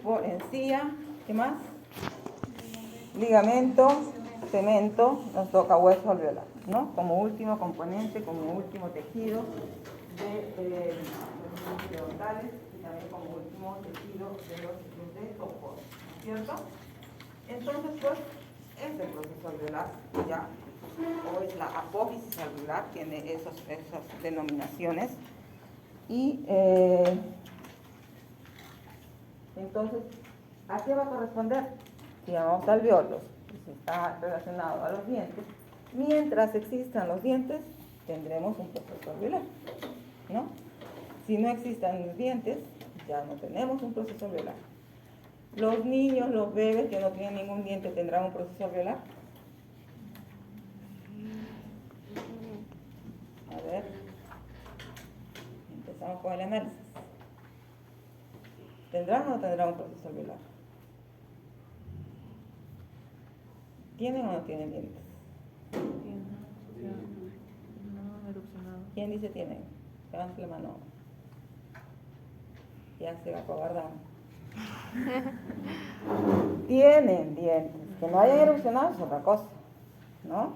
por encía. ¿Qué más? Ligamento, cemento, nos toca hueso alveolar, ¿no? Como último componente, como último tejido de los frontales y también como último tejido de los de soporte, ¿no es cierto? Entonces, pues, es el proceso alveolar, ya, o es la apófisis alveolar, tiene esas denominaciones. Y entonces, ¿a qué va a corresponder? Si llamamos alveolos, si está relacionado a los dientes, mientras existan los dientes, tendremos un proceso alveolar, ¿no? Si no existan los dientes, ya no tenemos un proceso alveolar. Los niños, los bebés que no tienen ningún diente, ¿tendrán un proceso alveolar? A ver, empezamos con el análisis. ¿Tendrán o no tendrán un proceso alveolar? ¿Tienen o no tienen dientes? ¿Quién dice tienen? Levante la mano. Ya se va acobardando. Tienen dientes. Que no hayan erupcionado es otra cosa, ¿no?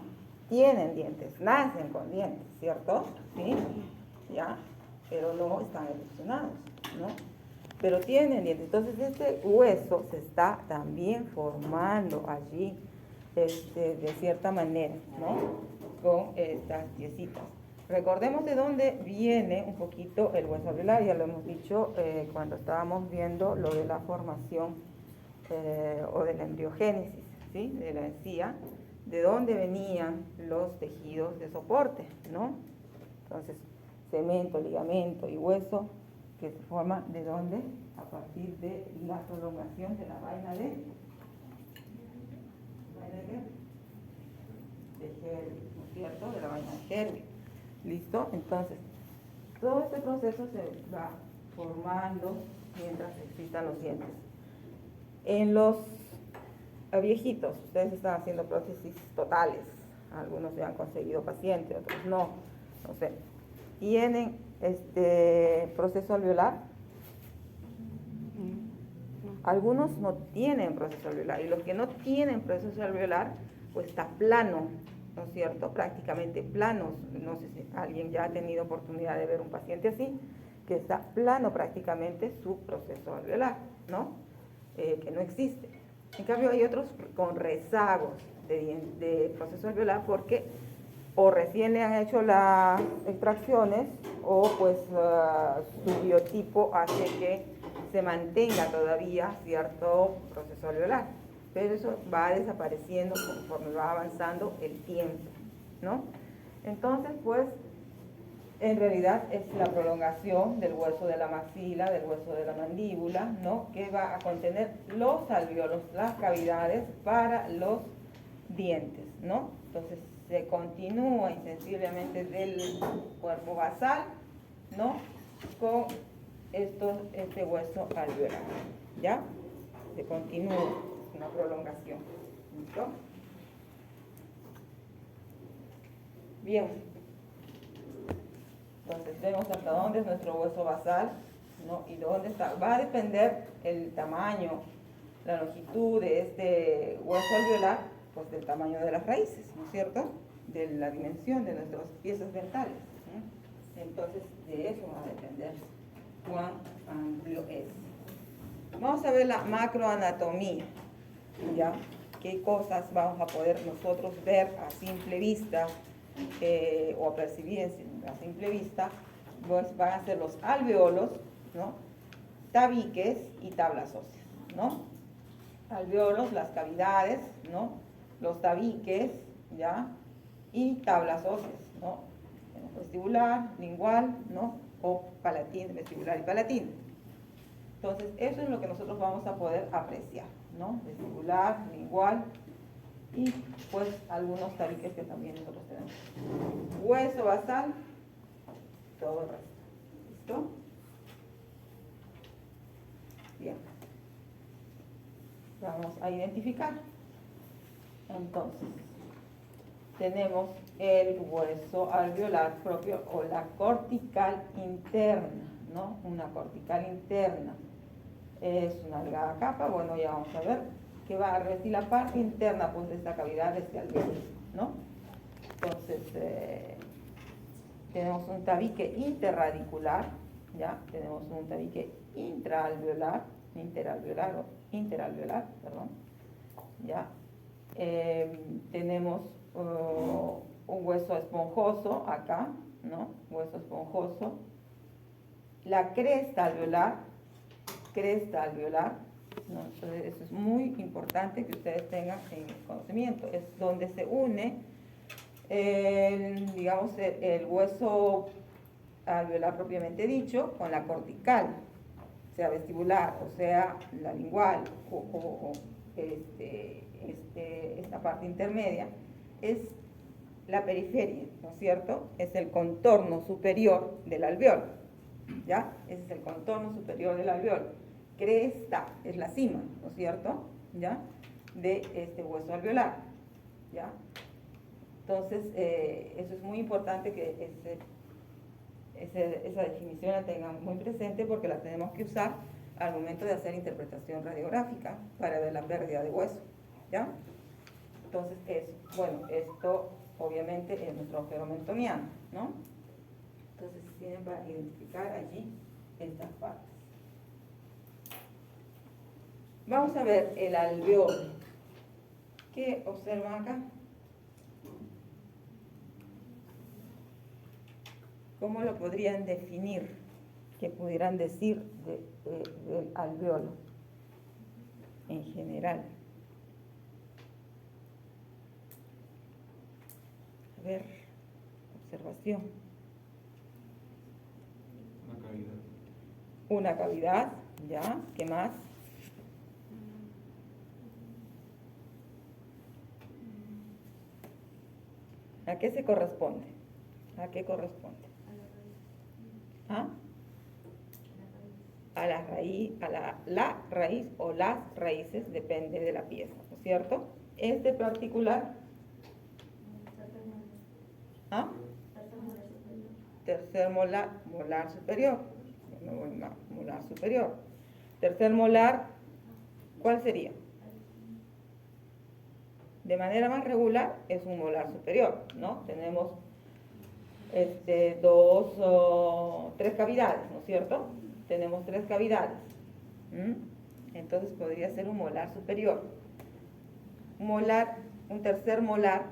Tienen dientes, nacen con dientes, ¿cierto? ¿Sí? ¿Ya? Pero no están erupcionados, ¿no? Pero tienen dientes. Entonces este hueso se está también formando allí, de cierta manera, ¿no? Con estas piecitas. Recordemos de dónde viene un poquito el hueso alveolar, ya lo hemos dicho cuando estábamos viendo lo de la formación o de la embriogénesis, ¿sí? De la encía, de dónde venían los tejidos de soporte, ¿no? Entonces, cemento, ligamento y hueso, que se forma de dónde? A partir de la prolongación de la vaina de Hervey, ¿no es cierto? De la vaina de Hervey. ¿Listo? Entonces, todo este proceso se va formando mientras existan los dientes. En los viejitos, ustedes están haciendo prótesis totales, algunos ya han conseguido pacientes, otros no sé. ¿Tienen proceso alveolar? Algunos no tienen proceso alveolar, y los que no tienen proceso alveolar, pues está plano, ¿no es cierto? Prácticamente plano. No sé si alguien ya ha tenido oportunidad de ver un paciente así, que está plano prácticamente su proceso alveolar, ¿no? Que no existe. En cambio hay otros con rezagos de proceso alveolar porque o recién le han hecho las extracciones o pues su biotipo hace que se mantenga todavía cierto proceso alveolar, pero eso va desapareciendo conforme va avanzando el tiempo, ¿no? Entonces, pues, en realidad es la prolongación del hueso de la maxila, del hueso de la mandíbula, ¿no? Que va a contener los alvéolos, las cavidades para los dientes, ¿no? Entonces, se continúa insensiblemente del cuerpo basal, ¿no? Con este hueso alveolar, ¿ya? Se continúa, es una prolongación, ¿listo? Bien, entonces vemos hasta dónde es nuestro hueso basal, ¿no? Y dónde está. Va a depender el tamaño, la longitud de este hueso alveolar, pues del tamaño de las raíces, ¿no es cierto? De la dimensión de nuestras piezas dentales, ¿eh? Entonces, de eso va a depender cuán amplio es. Vamos a ver la macroanatomía, ¿ya? ¿Qué cosas vamos a poder nosotros ver a simple vista o a percibir a simple vista? Pues van a ser los alveolos, ¿no? Tabiques y tablas óseas, ¿no? Alveolos, las cavidades, ¿no? Los tabiques, ¿ya? Y tablas óseas, ¿no? Vestibular, lingual, ¿no? O palatino, vestibular y palatino. Entonces, eso es lo que nosotros vamos a poder apreciar, ¿no? Vestibular, lingual y pues algunos tabiques que también nosotros tenemos. Hueso basal, todo el resto. ¿Listo? Bien. Vamos a identificar. Entonces, tenemos el hueso alveolar propio o la cortical interna, ¿no? Una cortical interna. es una delgada capa. Bueno, ya vamos a ver que va a revestir la parte interna pues, de esta cavidad, de este alveolo, ¿no? Entonces, tenemos un tabique interradicular, ¿ya? Tenemos un tabique interalveolar, perdón, ¿ya? Tenemos un hueso esponjoso acá, ¿no? Hueso esponjoso. La cresta alveolar, ¿no? Entonces, eso es muy importante que ustedes tengan en conocimiento. Es donde se une, digamos, el hueso alveolar propiamente dicho con la cortical, sea vestibular o sea la lingual o esta parte intermedia, es la periferia, ¿no es cierto? Es el contorno superior del alveolo, ¿ya? Ese es el contorno superior del alveolo. Cresta es la cima, ¿no es cierto? ¿Ya? De este hueso alveolar, ¿ya? Entonces, eso es muy importante que esa definición la tengan muy presente porque la tenemos que usar al momento de hacer interpretación radiográfica para ver la pérdida de hueso, ¿ya? Entonces, bueno, esto obviamente es nuestro agujero mentoniano, ¿no? Entonces, tienen para identificar allí estas partes. Vamos a ver el alveolo. ¿Qué observan acá? ¿Cómo lo podrían definir? ¿Qué pudieran decir del alveolo en general? A ver, observación. Una cavidad. Una cavidad, ¿ya? ¿Qué más? ¿A qué se corresponde? ¿A qué corresponde? ¿Ah? A la raíz, la raíz o las raíces, depende de la pieza, ¿no es cierto? Este particular, ¿ah? Tercer molar superior. Molar superior. Tercer molar, ¿cuál sería? De manera más regular es un molar superior, ¿no? Tenemos tres cavidades, ¿no es cierto? Tenemos tres cavidades. Entonces podría ser un molar superior. Un tercer molar,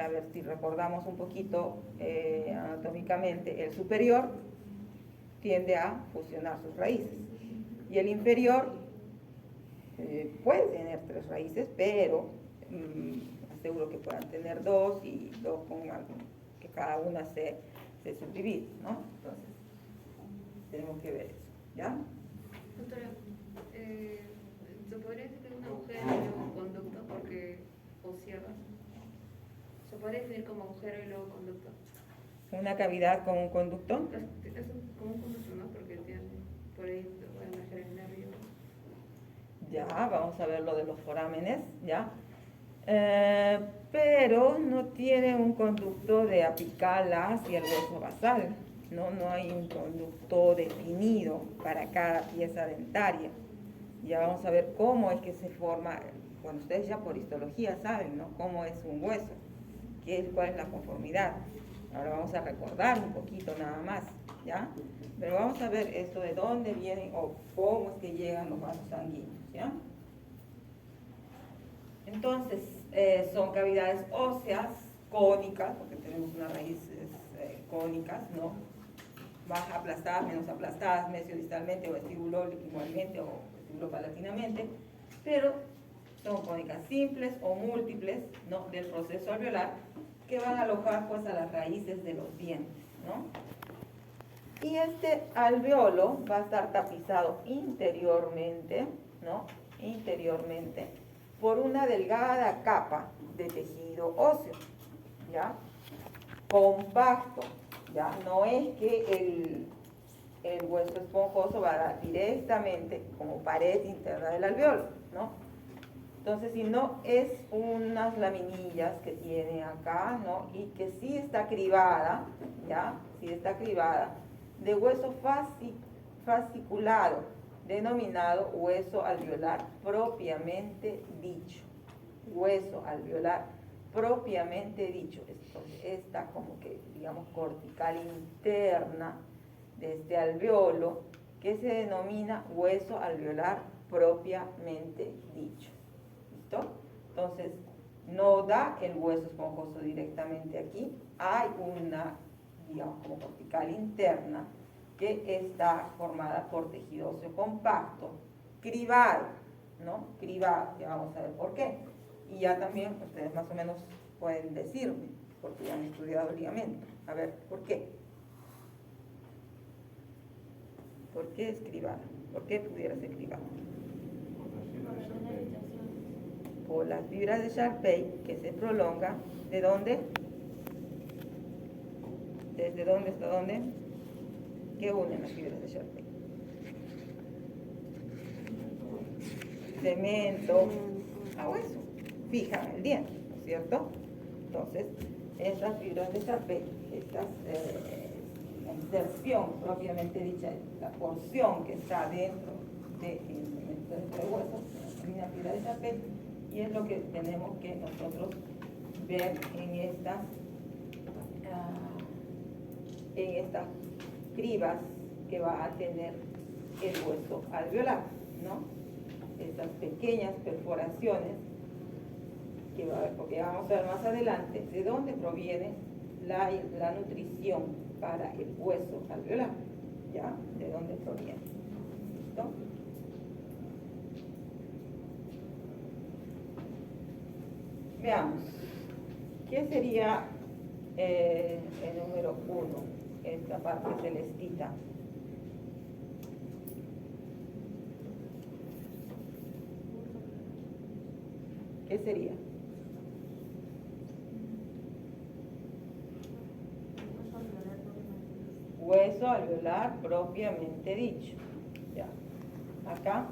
a ver si recordamos un poquito anatómicamente, el superior tiende a fusionar sus raíces y el inferior puede tener tres raíces, pero aseguro que puedan tener dos y dos con algo, que cada una se subdivide, ¿no? Entonces, tenemos que ver eso, ¿ya? Doctora, ¿se podría decir que es un agujero y luego un conducto porque osciaba? ¿Se puede definir como agujero y luego conducto? Una cavidad con un conducto. Es como un conducto, ¿no? Porque tiene, por ahí puede emerger el nervio. Ya, vamos a ver lo de los forámenes, ¿ya? Pero no tiene un conducto de apical hacia el hueso basal, ¿no? No hay un conducto definido para cada pieza dentaria. Ya vamos a ver cómo es que se forma, bueno, ustedes ya por histología saben, ¿no? Cómo es un hueso, cuál es la conformidad. Ahora vamos a recordar un poquito nada más, ¿ya? Pero vamos a ver esto de dónde vienen o cómo es que llegan los vasos sanguíneos, ¿ya? Entonces, son cavidades óseas, cónicas, porque tenemos unas raíces cónicas, ¿no? Más aplastadas, menos aplastadas, mesiodistalmente o vestibulo-liquimalmente o vestibulo-palatinamente, pero son cónicas simples o múltiples, ¿no? Del proceso alveolar, que van a alojar pues a las raíces de los dientes, ¿no? Y este alveolo va a estar tapizado interiormente, ¿no? Interiormente, por una delgada capa de tejido óseo, ¿ya? Compacto, ¿ya? No es que el hueso esponjoso va a dar directamente como pared interna del alveolo, ¿no? Entonces, si no es unas laminillas que tiene acá, ¿no? Y que sí está cribada, ¿ya? Sí está cribada, de hueso fasciculado denominado hueso alveolar propiamente dicho. Hueso alveolar propiamente dicho. Esta como que, digamos, cortical interna de este alveolo, que se denomina hueso alveolar propiamente dicho. ¿Listo? Entonces, no da el hueso esponjoso directamente aquí. Hay una, digamos, como cortical interna que está formada por tejido óseo compacto, cribado, ¿no? Cribado, ya vamos a ver por qué. Y ya también ustedes más o menos pueden decirme, porque ya han estudiado ligamento. A ver, ¿por qué? ¿Por qué es cribado? ¿Por qué pudiera ser cribado? Por las fibras de Sharpey que se prolongan, ¿de dónde? ¿Desde dónde hasta dónde? ¿Qué unen las fibras de Sharpey? Cemento a hueso, fijan el diente, ¿no es cierto? Entonces, estas fibras de Sharpey, la inserción propiamente dicha, la porción que está dentro del cemento del hueso, se denomina fibra de Sharpey, y es lo que tenemos que nosotros ver en estas cribas que va a tener el hueso alveolar, ¿no? Estas pequeñas perforaciones que va a haber, porque vamos a ver más adelante de dónde proviene la nutrición para el hueso alveolar, ¿ya? De dónde proviene. ¿Listo? Veamos, ¿qué sería el número 1? Esta parte celestita. ¿Qué sería? Hueso alveolar propiamente dicho. Ya. Acá.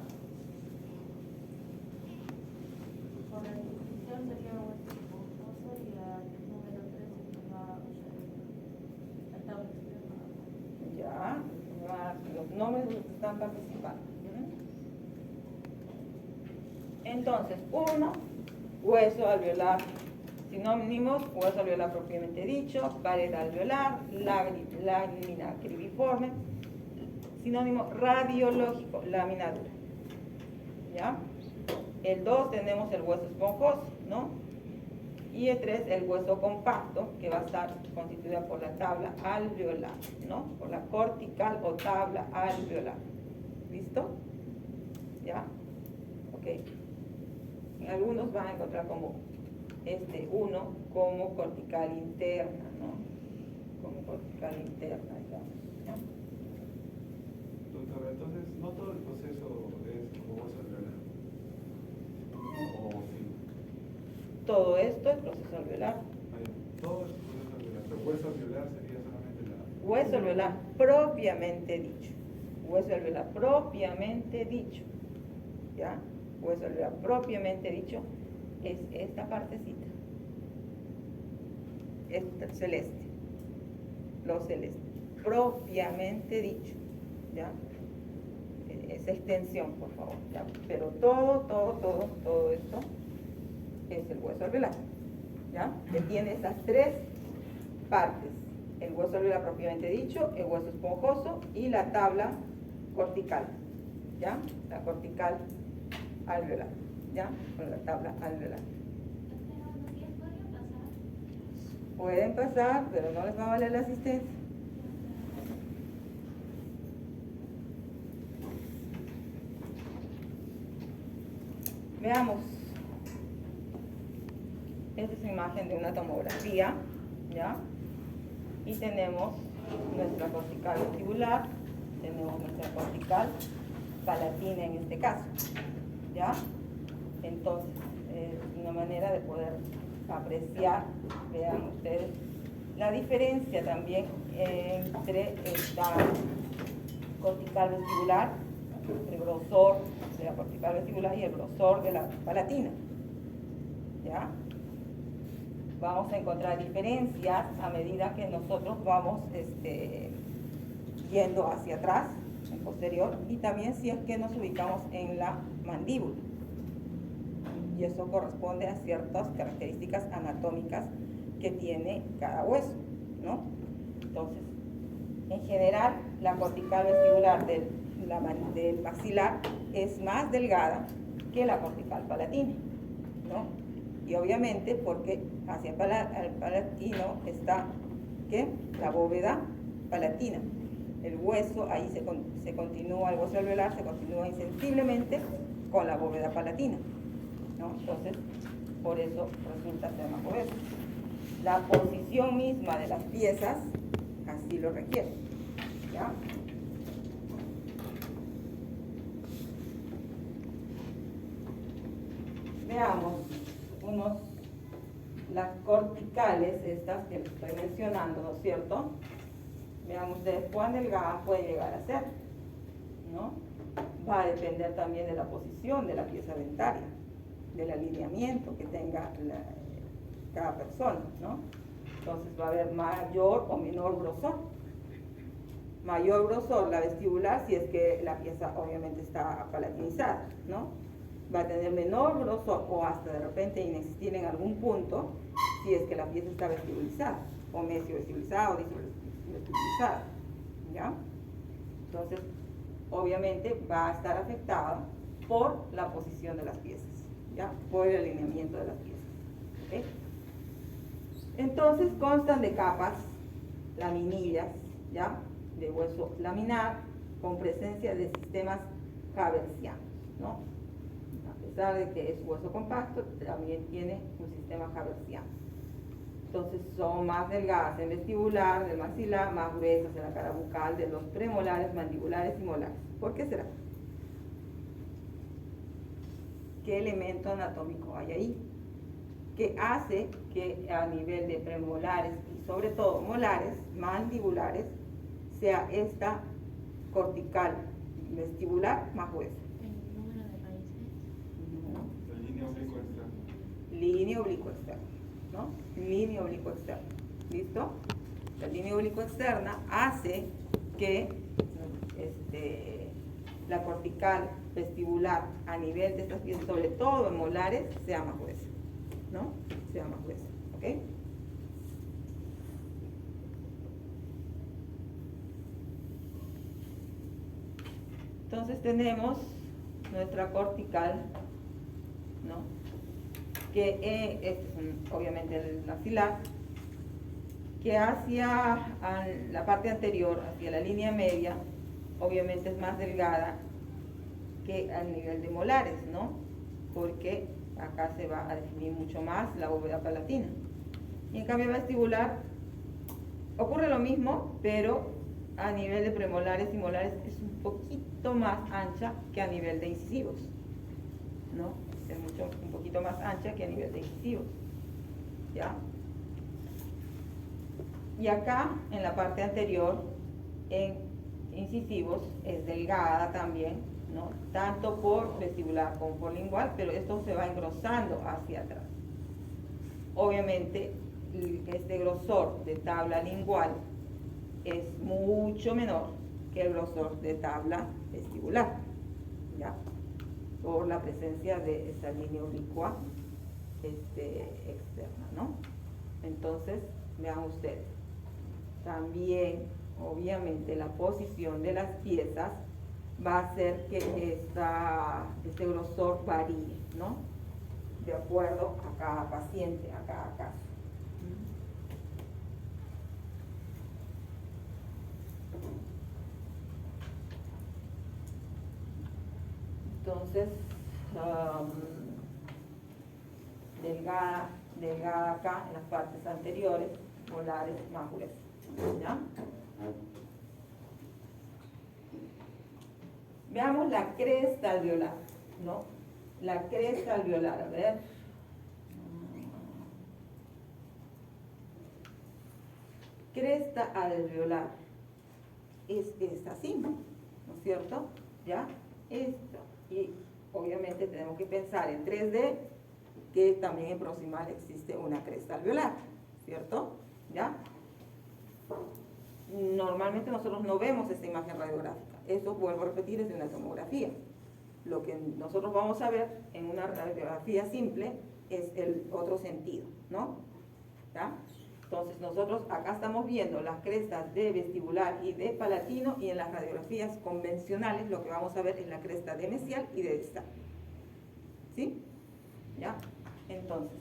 Por la definición sería hueso esponjoso y la número 3 sería la tabla. Ya. Los nombres están participando. Entonces, 1, hueso alveolar. Sinónimos: hueso alveolar propiamente dicho, pared alveolar, lámina cribiforme. Sinónimo radiológico: lámina dura. ¿Ya? El 2 tenemos el hueso esponjoso, ¿no? Y el 3, el hueso compacto, que va a estar constituida por la tabla alveolar, ¿no? Por la cortical o tabla alveolar. ¿Listo? ¿Ya? Ok. En algunos van a encontrar como 1 como cortical interna, ¿no? Como cortical interna, digamos. ¿Ya? Doctora, entonces, no todo el proceso es como hueso alveolar. ¿O sí? Todo esto es proceso alveolar. Todo es proceso alveolar. Pero hueso alveolar sería solamente la... Hueso alveolar propiamente dicho. Hueso alveolar propiamente dicho. ¿Ya? Hueso alveolar propiamente dicho es esta partecita. Esta celeste. Lo celeste. Propiamente dicho. ¿Ya? Esa extensión, por favor. ¿Ya? Pero todo esto es el hueso alveolar. ¿Ya? Que tiene estas 3 partes: el hueso alveolar propiamente dicho, el hueso esponjoso y la tabla cortical. ¿Ya? La cortical alveolar. ¿Ya? Con la tabla alveolar. Pueden pasar, pero no les va a valer la asistencia. Veamos. Esta es una imagen de una tomografía, ¿ya? Y tenemos nuestra cortical vestibular, tenemos nuestra cortical palatina en este caso, ¿ya? Entonces, es una manera de poder apreciar, vean ustedes, la diferencia también entre esta cortical vestibular, el grosor de la cortical vestibular y el grosor de la palatina, ¿ya? Vamos a encontrar diferencias a medida que nosotros vamos yendo hacia atrás, en posterior, y también si es que nos ubicamos en la mandíbula. Y eso corresponde a ciertas características anatómicas que tiene cada hueso, ¿no? Entonces, en general, la cortical vestibular del maxilar es más delgada que la cortical palatina, ¿no? Y obviamente porque hacia el palatino está, ¿qué? La bóveda palatina. El hueso, ahí se continúa, el hueso alveolar se continúa insensiblemente con la bóveda palatina, ¿no? Entonces, por eso resulta ser más grueso. La posición misma de las piezas así lo requiere, ¿ya? Veamos las corticales, estas que les estoy mencionando, ¿no es cierto? Vean ustedes cuán delgada puede llegar a ser, ¿no? Va a depender también de la posición de la pieza dentaria, del alineamiento que tenga cada persona, ¿no? Entonces va a haber mayor o menor grosor. Mayor grosor la vestibular si es que la pieza obviamente está palatinizada, ¿no? Va a tener menor grosor o hasta de repente inexistir en algún punto si es que la pieza está vestibulizada, o mesio vestibulizada o disvestibulizada, ¿ya? Entonces, obviamente va a estar afectada por la posición de las piezas, ¿ya? Por el alineamiento de las piezas, ¿ok? Entonces, constan de capas laminillas, ¿ya? De hueso laminar con presencia de sistemas haversianos, ¿no? A pesar de que es hueso compacto, también tiene un sistema haversiano. Entonces son más delgadas en vestibular, del maxilar, más gruesas en la cara bucal, de los premolares, mandibulares y molares. ¿Por qué será? ¿Qué elemento anatómico hay ahí? Que hace que a nivel de premolares y sobre todo molares, mandibulares, sea esta cortical vestibular más gruesa. ¿El número de raíces? La línea oblicuo externa. Línea oblicuo externa, ¿no? Línea oblicuo externa, ¿listo? La línea oblicuo externa hace que la cortical vestibular a nivel de estas piezas, sobre todo en molares, sea más gruesa, ¿no? Sea más gruesa, ¿ok? Entonces tenemos nuestra cortical, ¿no? Que este es obviamente el maxilar, que hacia la parte anterior, hacia la línea media, obviamente es más delgada que al nivel de molares, ¿no? Porque acá se va a definir mucho más la bóveda palatina. Y en cambio vestibular ocurre lo mismo, pero a nivel de premolares y molares es un poquito más ancha que a nivel de incisivos, ¿no? Es un poquito más ancha que a nivel de incisivos, ¿ya? Y acá, en la parte anterior, en incisivos, es delgada también, ¿no? Tanto por vestibular como por lingual, pero esto se va engrosando hacia atrás. Obviamente, este grosor de tabla lingual es mucho menor que el grosor de tabla vestibular, ¿ya? Por la presencia de esta línea oblicua externa, ¿no? Entonces, vean ustedes, también, obviamente, la posición de las piezas va a hacer que este grosor varíe, ¿no? De acuerdo a cada paciente, a cada caso. Entonces, delgada acá en las partes anteriores, molares más gruesas, ¿ya? Veamos la cresta alveolar, ¿no? La cresta alveolar, a ver. Cresta alveolar es esta así, ¿no es cierto? ¿Ya? Esto. Y obviamente tenemos que pensar en 3D que también en proximal existe una cresta alveolar, ¿cierto? ¿Ya? Normalmente nosotros no vemos esta imagen radiográfica. eso, vuelvo a repetir, es de una tomografía. Lo que nosotros vamos a ver en una radiografía simple es el otro sentido, ¿no? ¿Ya? Entonces nosotros acá estamos viendo las crestas de vestibular y de palatino, y en las radiografías convencionales lo que vamos a ver es la cresta de mesial y de distal. ¿Sí? ¿Ya? Entonces,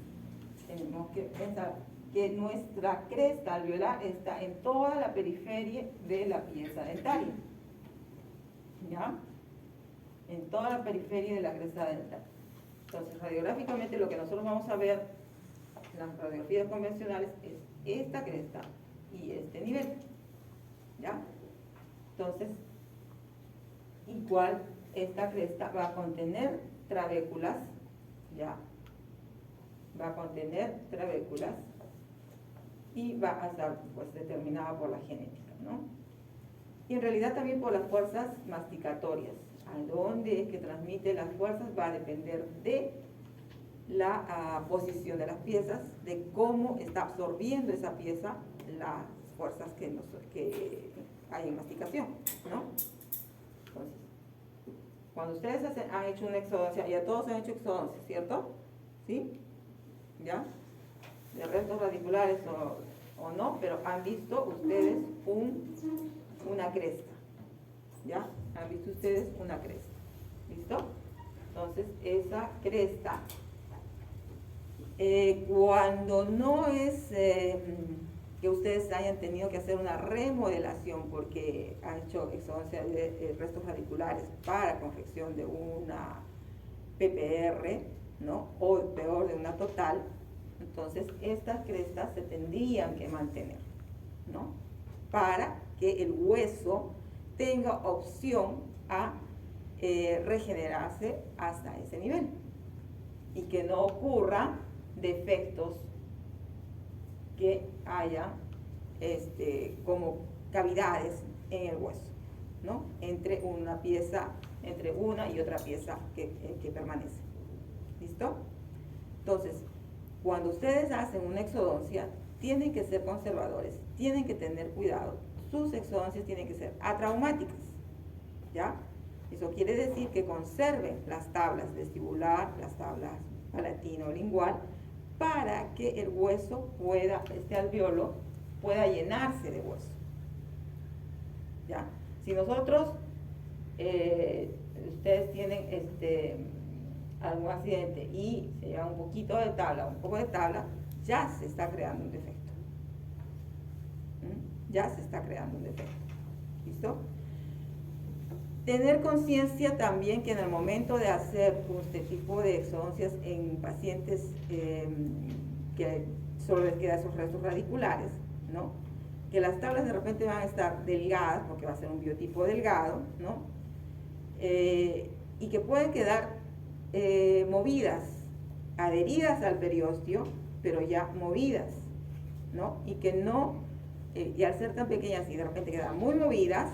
tenemos que pensar que nuestra cresta alveolar está en toda la periferia de la pieza dentaria. ¿Ya? En toda la periferia de la cresta dental. Entonces, radiográficamente lo que nosotros vamos a ver en las radiografías convencionales es esta cresta y este nivel. ¿Ya? Entonces, igual esta cresta va a contener trabéculas, ¿ya? Va a contener trabéculas y va a estar pues determinada por la genética, ¿no? Y en realidad también por las fuerzas masticatorias. A dónde es que transmite las fuerzas va a depender de la posición de las piezas, de cómo está absorbiendo esa pieza las fuerzas que hay en masticación, ¿no? Entonces, cuando ustedes han hecho una exodoncia, ya todos han hecho exodoncia, ¿cierto? ¿Sí? ¿Ya? De restos radiculares o no, pero han visto ustedes una cresta, ¿ya? Han visto ustedes una cresta, ¿listo? Entonces, esa cresta, cuando no es que ustedes hayan tenido que hacer una remodelación porque han hecho exodoncia de restos radiculares para confección de una PPR, ¿no? O peor, de una total, entonces estas crestas se tendrían que mantener, ¿no? Para que el hueso tenga opción a regenerarse hasta ese nivel y que no ocurra defectos que haya como cavidades en el hueso, ¿no? Entre una y otra pieza que permanece. ¿Listo? Entonces, cuando ustedes hacen una exodoncia, tienen que ser conservadores, tienen que tener cuidado. Sus exodoncias tienen que ser atraumáticas, ¿ya? Eso quiere decir que conserven las tablas vestibular, las tablas palatino-lingual, para que el hueso pueda, este alveolo, pueda llenarse de hueso, ¿ya? Si nosotros, ustedes tienen algún accidente y se lleva un poquito de tabla, un poco de tabla, ya se está creando un defecto. Ya se está creando un defecto. ¿Listo? Tener conciencia también que en el momento de hacer este tipo de exodoncias en pacientes que solo les quedan esos restos radiculares, ¿no? Que las tablas de repente van a estar delgadas, porque va a ser un biotipo delgado, ¿no? Y que pueden quedar movidas, adheridas al periósteo, pero ya movidas, ¿no? Y que no, y al ser tan pequeñas y de repente quedan muy movidas,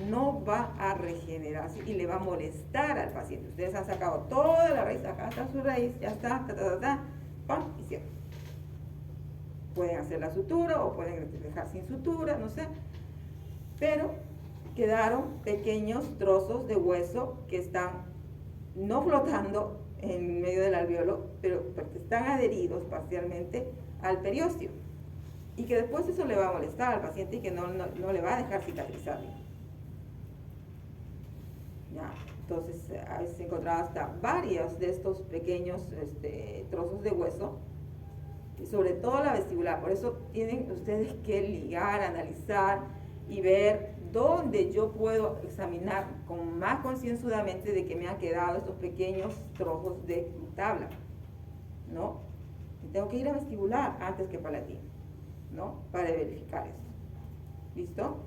no va a regenerarse y le va a molestar al paciente. Ustedes han sacado toda la raíz, acá está su raíz, ya está, pam, y cierran. Pueden hacer la sutura o pueden dejar sin sutura, no sé, pero quedaron pequeños trozos de hueso que están no flotando en medio del alveolo, pero porque están adheridos parcialmente al periósteo, y que después eso le va a molestar al paciente y que no le va a dejar cicatrizar bien. ¿Ya? Entonces, a veces se encontraba hasta varios de estos pequeños trozos de hueso, y sobre todo la vestibular. Por eso tienen ustedes que ligar, analizar y ver dónde yo puedo examinar con más concienzudamente de que me han quedado estos pequeños trozos de tabla, ¿no? Y tengo que ir a vestibular antes que palatino, ¿no? Para verificar esto. ¿Listo?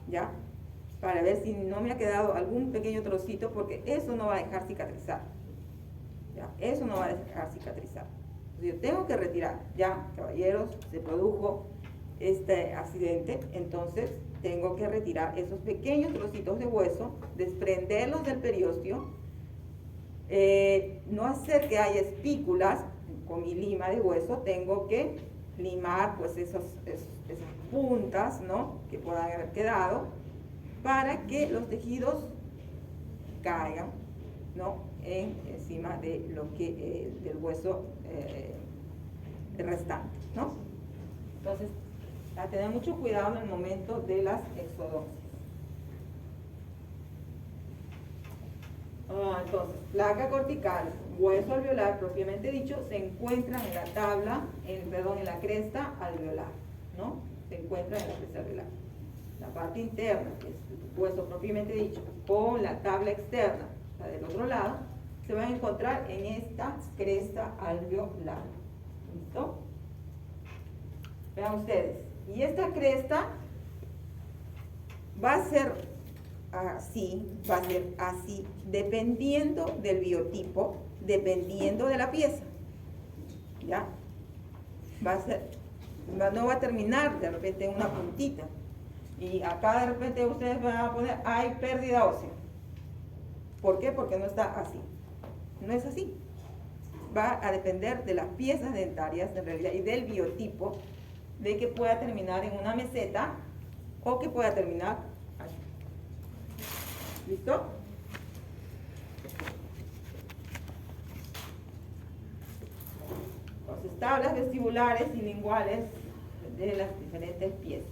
¿Ya? Para ver si no me ha quedado algún pequeño trocito, porque eso no va a dejar cicatrizar. ¿Ya? Eso no va a dejar cicatrizar. Entonces yo tengo que retirar. Ya, caballeros, se produjo este accidente, entonces tengo que retirar esos pequeños trocitos de hueso, desprenderlos del periósteo, no hacer que haya espículas con mi lima de hueso. Tengo que limar pues esas puntas, ¿no?, que puedan haber quedado, para que los tejidos caigan, ¿no?, encima de lo que del hueso restante, ¿no? Entonces, a tener mucho cuidado en el momento de las exodoncias. Entonces, placa cortical, hueso alveolar propiamente dicho, se encuentran en la tabla, en la cresta alveolar, ¿no? Se encuentran en la cresta alveolar. La parte interna, que es el hueso propiamente dicho, con la tabla externa, o sea, del otro lado, se van a encontrar en esta cresta alveolar. ¿Listo? Vean ustedes. Y esta cresta va a ser así, dependiendo del biotipo, dependiendo de la pieza. ¿Ya? No va a terminar de repente en una puntita. Y acá de repente ustedes van a poner, hay pérdida ósea. ¿Por qué? Porque no está así. No es así. Va a depender de las piezas dentarias en realidad y del biotipo, de que pueda terminar en una meseta o que pueda terminar así. ¿Listo? Entonces, tablas vestibulares y linguales de las diferentes piezas.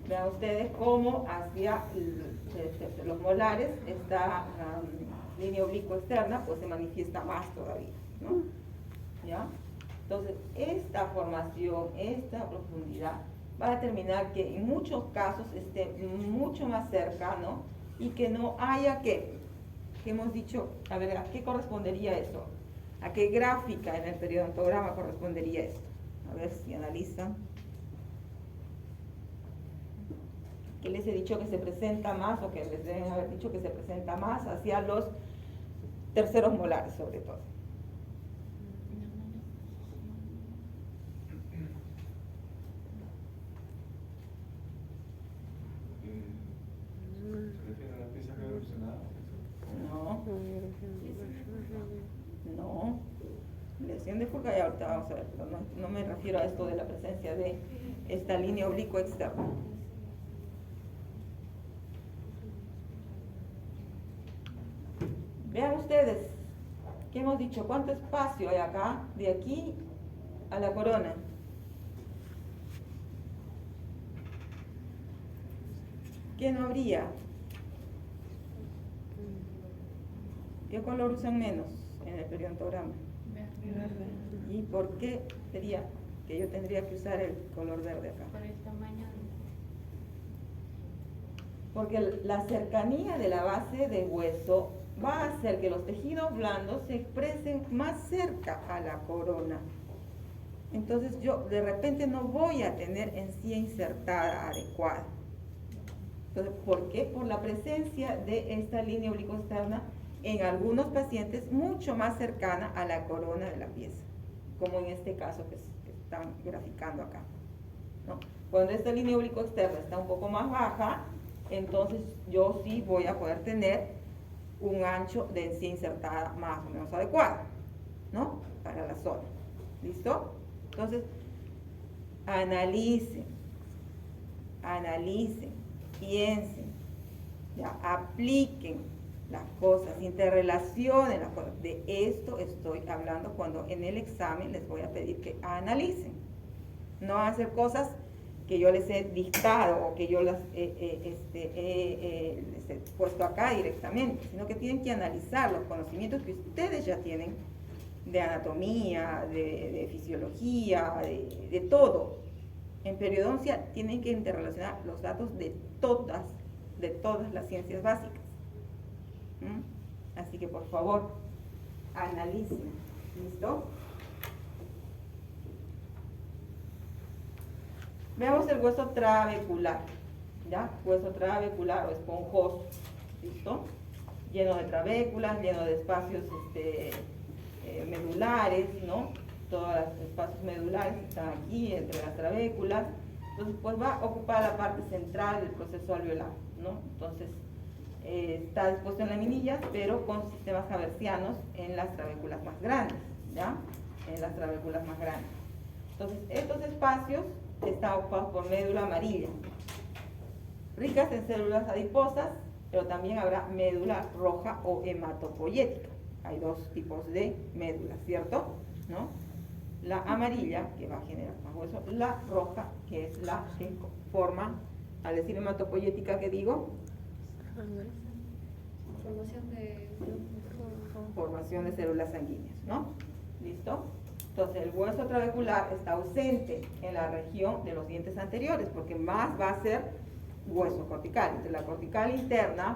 Vean ustedes cómo hacia los molares esta línea oblicua externa pues se manifiesta más todavía, ¿no? ¿Ya? Entonces, esta formación, esta profundidad va a determinar que en muchos casos esté mucho más cercano y que no haya que hemos dicho, a ver, ¿a qué correspondería eso? ¿A qué gráfica en el periodontograma correspondería esto? A ver si analizan. ¿Qué les he dicho que se presenta más o que les deben haber dicho que se presenta más hacia los terceros molares sobre todo? ¿Se refiere a la pieza que he mencionado? No. Lesión de Furca ya ahorita vamos a ver, pero no me refiero a esto de la presencia de esta línea oblicua externa. Vean ustedes, ¿qué hemos dicho? ¿Cuánto espacio hay acá, de aquí a la corona? ¿Qué no habría? ¿Qué color usan menos en el periodontograma? Verde. ¿Y por qué sería que yo tendría que usar el color verde acá? Por el tamaño. Porque la cercanía de la base del hueso va a hacer que los tejidos blandos se expresen más cerca a la corona. Entonces yo de repente no voy a tener encía insertada adecuada. Entonces, ¿por qué? Por la presencia de esta línea oblicua externa en algunos pacientes mucho más cercana a la corona de la pieza, como en este caso que están graficando acá, ¿no? Cuando esta línea oblicua externa está un poco más baja, entonces yo sí voy a poder tener un ancho de encía insertada más o menos adecuado, ¿no? Para la zona. ¿Listo? Entonces, analicen, piensen, ya, apliquen las cosas, interrelacionen las cosas. De esto estoy hablando cuando en el examen les voy a pedir que analicen. No hacer cosas que yo les he dictado o que yo les he puesto acá directamente, sino que tienen que analizar los conocimientos que ustedes ya tienen de anatomía, de fisiología, de todo. En periodoncia tienen que interrelacionar los datos de todas las ciencias básicas. Así que por favor, analicen. ¿Listo? Veamos el hueso trabecular, ¿ya? Hueso trabecular o esponjoso, ¿listo? Lleno de trabéculas, lleno de espacios medulares, ¿no? Todos los espacios medulares están aquí entre las trabéculas. Entonces, pues va a ocupar la parte central del proceso alveolar, ¿no? Entonces, está dispuesto en laminillas, pero con sistemas haversianos en las trabéculas más grandes, ¿ya? En las trabéculas más grandes. Entonces, estos espacios están ocupados por médula amarilla, ricas en células adiposas, pero también habrá médula roja o hematopoyética. Hay dos tipos de médula, ¿cierto? ¿No? La amarilla, que va a generar más hueso, la roja, que es la que forma, al decir hematopoyética, ¿qué digo? Formación de células sanguíneas, ¿no? ¿Listo? Entonces el hueso trabecular está ausente en la región de los dientes anteriores, porque más va a ser hueso cortical. Entre la cortical interna,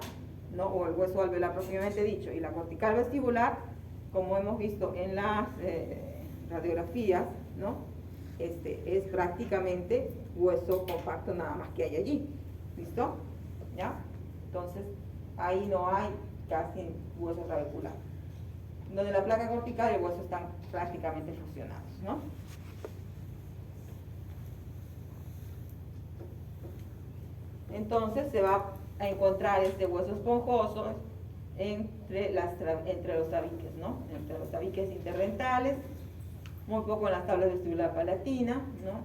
¿no? O el hueso alveolar propiamente dicho, y la cortical vestibular, como hemos visto en las radiografías, ¿no? Es prácticamente hueso compacto nada más que hay allí. ¿Listo? ¿Ya? Entonces, ahí no hay casi hueso trabecular. Donde la placa cortical y el hueso están prácticamente fusionados, ¿no? Entonces se va a encontrar este hueso esponjoso entre los tabiques, ¿no? Entre los tabiques interrentales, muy poco en las tablas vestibular palatina, ¿no?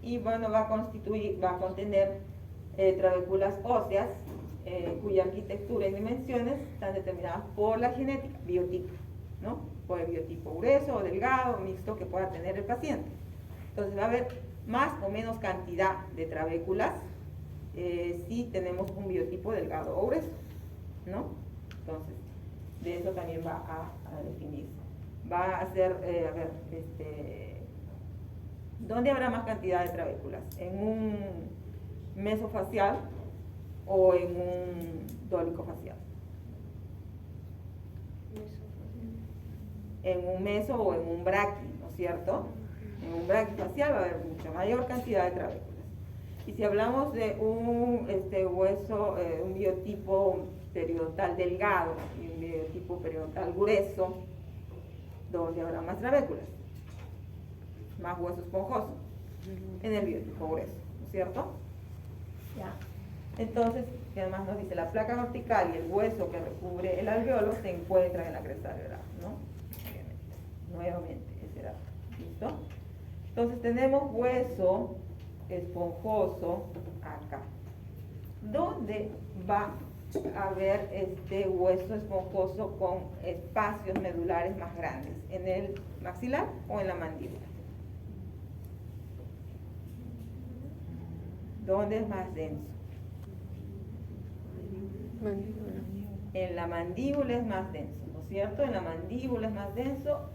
Y bueno, va a contener trabéculas óseas, cuya arquitectura y dimensiones están determinadas por la genética, biotipo, ¿no? Por el biotipo grueso o delgado, mixto que pueda tener el paciente. Entonces va a haber más o menos cantidad de trabéculas si tenemos un biotipo delgado o grueso, ¿no? Entonces, de eso también va a definirse. Va a ser, ¿dónde habrá más cantidad de trabéculas? ¿En un mesofacial o en un dólico facial? En un meso o en un braqui, ¿no es cierto? En un braquifacial va a haber mucha mayor cantidad de trabéculas. Y si hablamos de un hueso, un biotipo periodontal delgado y un biotipo periodontal grueso, ¿dónde habrá más trabéculas? Más hueso esponjoso. En el biotipo grueso, ¿no es cierto? ¿Ya? Entonces, que además nos dice, la placa cortical y el hueso que recubre el alveolo se encuentran en la cresta alveolar, ¿no? Nuevamente, ese dato. ¿Listo? Entonces tenemos hueso esponjoso acá. ¿Dónde va a haber este hueso esponjoso con espacios medulares más grandes? ¿En el maxilar o en la mandíbula? ¿Dónde es más denso? En la mandíbula es más denso, ¿no es cierto? En la mandíbula es más denso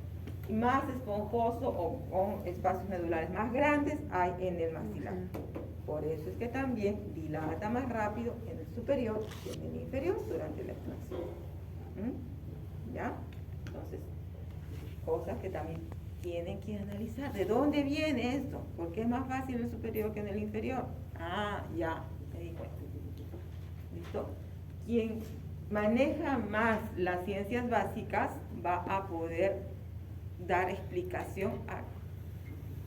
y más esponjoso o con espacios medulares más grandes hay en el maxilar. Por eso es que también dilata más rápido en el superior que en el inferior durante la extracción. ¿Ya? Entonces, cosas que también tienen que analizar. ¿De dónde viene esto? ¿Por qué es más fácil en el superior que en el inferior? Ah, ya, me di cuenta. ¿Listo? Quien maneja más las ciencias básicas va a poder dar explicación a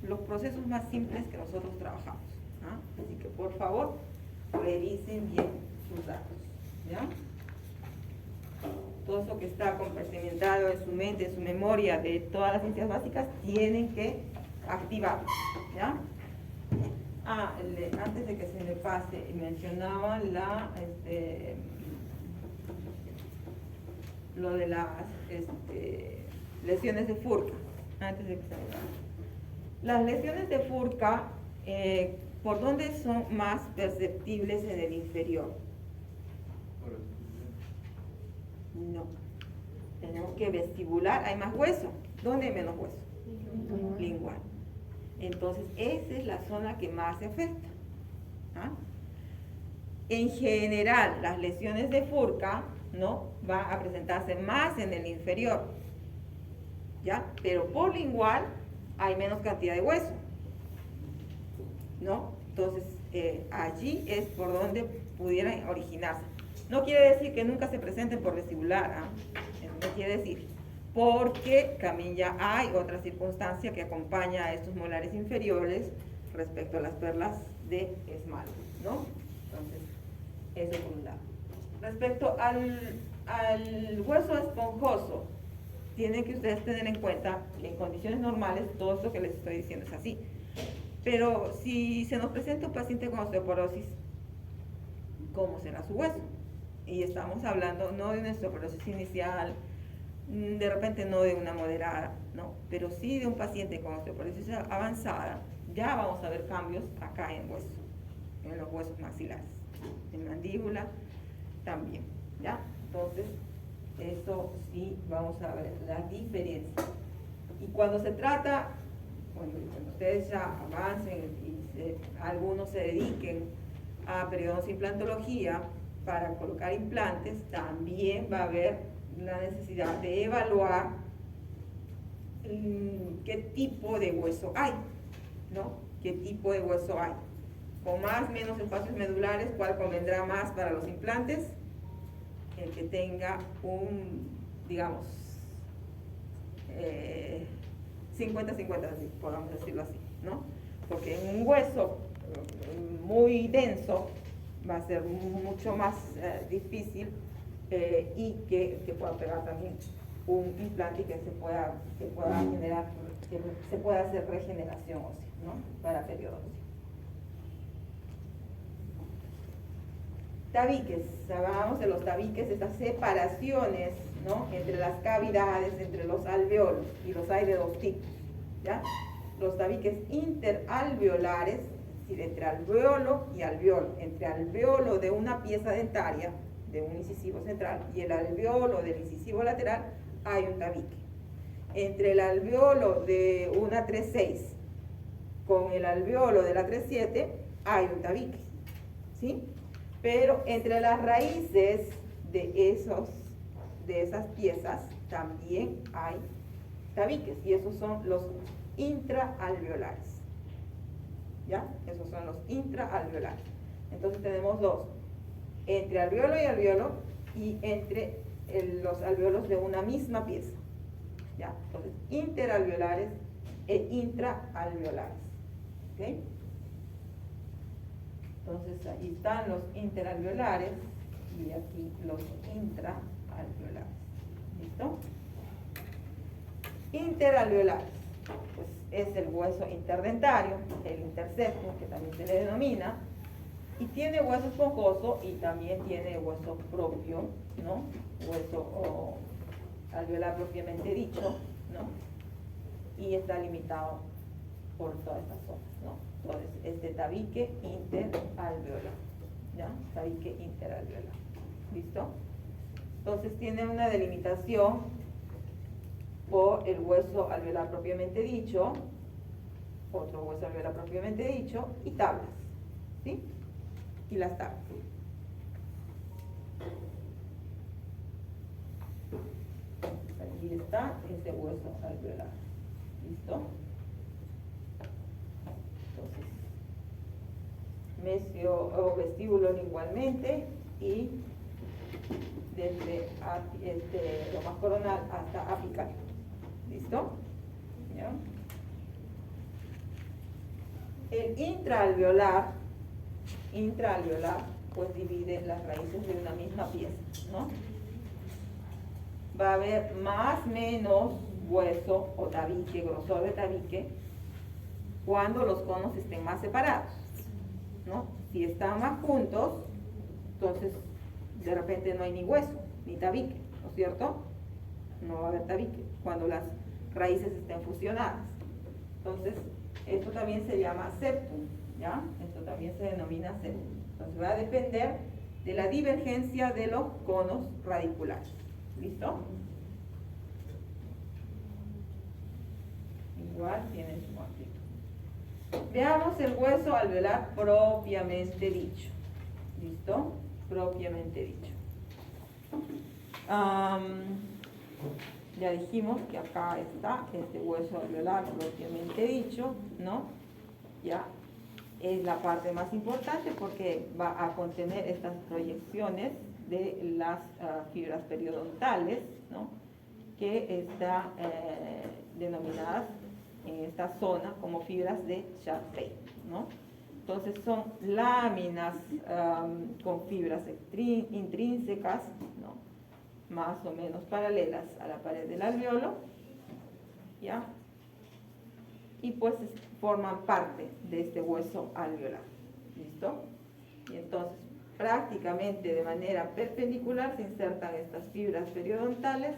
los procesos más simples que nosotros trabajamos. ¿Ah? Así que por favor, revisen bien sus datos. ¿Ya? Todo eso que está compartimentado en su mente, en su memoria de todas las ciencias básicas, tienen que activarlo. ¿Ya? Antes de que se me pase, mencionaba lo de las lesiones de Furca. Antes de que se me pase. Las lesiones de Furca, ¿por dónde son más perceptibles en el inferior? No. Tenemos que vestibular, hay más hueso. ¿Dónde hay menos hueso? Lingual. Entonces, esa es la zona que más se afecta. ¿Ah? En general, las lesiones de Furca, ¿no?, van a presentarse más en el inferior, ¿ya? Pero por lingual hay menos cantidad de hueso, ¿no? Entonces, allí es por donde pudieran originarse. No quiere decir que nunca se presenten por vestibular, ¿ah? Eso no quiere decir. Porque también ya hay otra circunstancia que acompaña a estos molares inferiores respecto a las perlas de esmalte, ¿no? Entonces, eso por un lado. Respecto al hueso esponjoso, tienen que ustedes tener en cuenta que en condiciones normales todo esto que les estoy diciendo es así. Pero si se nos presenta un paciente con osteoporosis, cómo será su hueso. Y estamos hablando no de una osteoporosis inicial, de repente no de una moderada, ¿no? Pero sí de un paciente con osteoporosis avanzada, ya vamos a ver cambios acá en hueso, en los huesos maxilares, en mandíbula también, ¿ya? Entonces, eso sí vamos a ver la diferencia. Y cuando se trata, cuando ustedes ya avancen y algunos se dediquen a periodoncia implantología para colocar implantes, también va a haber la necesidad de evaluar qué tipo de hueso hay, ¿no? ¿Qué tipo de hueso hay? Con más, menos espacios medulares, ¿cuál convendrá más para los implantes? El que tenga un, digamos, 50-50, podemos decirlo así, ¿no? Porque en un hueso muy denso va a ser mucho más difícil y que pueda pegar también un implante y que se pueda generar, que se pueda hacer regeneración ósea, ¿no? Para periodo óseo. Tabiques, hablamos de los tabiques, estas separaciones, ¿no? Entre las cavidades, entre los alveolos, y los hay de dos tipos, ¿ya? Los tabiques interalveolares, es decir, entre alveolo y alveolo, entre alveolo de una pieza dentaria, de un incisivo central, y el alveolo del incisivo lateral, hay un tabique. Entre el alveolo de una 3.6 con el alveolo de la 3.7, hay un tabique, ¿sí? Pero entre las raíces de esas piezas también hay tabiques, y esos son los intraalveolares, ¿ya? Esos son los intraalveolares. Entonces tenemos dos, entre alveolo y alveolo, y entre los alveolos de una misma pieza, ¿ya? Entonces, interalveolares e intraalveolares, ¿ok? Entonces ahí están los interalveolares y aquí los intraalveolares. ¿Listo? Interalveolares, pues es el hueso interdentario, el interseptum, que también se le denomina, y tiene hueso esponjoso y también tiene hueso propio, ¿no? Hueso alveolar propiamente dicho, ¿no? Y está limitado por todas estas zonas, ¿no? Entonces, este tabique interalveolar, ¿ya? Tabique interalveolar, ¿listo? Entonces tiene una delimitación por el hueso alveolar propiamente dicho, otro hueso alveolar propiamente dicho, y tablas, ¿sí? Y las tablas. Aquí está este hueso alveolar, ¿listo? Mesio o vestíbulo igualmente, y desde lomas coronal hasta apical. ¿Listo? ¿Ya? El intraalveolar, pues divide las raíces de una misma pieza, ¿no? Va a haber más, menos hueso o tabique, grosor de tabique, cuando los conos estén más separados, ¿no? Si están más juntos, entonces de repente no hay ni hueso, ni tabique, ¿no es cierto? No va a haber tabique cuando las raíces estén fusionadas. Entonces, esto también se llama septum, ¿ya? Esto también se denomina septum. Entonces va a depender de la divergencia de los conos radiculares. ¿Listo? Igual tienen su amplitud. Veamos el hueso alveolar propiamente dicho. ¿Listo? Propiamente dicho. Ya dijimos que acá está este hueso alveolar propiamente dicho, ¿no? Ya es la parte más importante porque va a contener estas proyecciones de las fibras periodontales, ¿no? Que están denominadas en esta zona como fibras de Charpey, ¿no? Entonces son láminas con fibras intrínsecas, ¿no? Más o menos paralelas a la pared del alveolo, ¿ya? Y pues forman parte de este hueso alveolar, ¿listo? Y entonces prácticamente de manera perpendicular se insertan estas fibras periodontales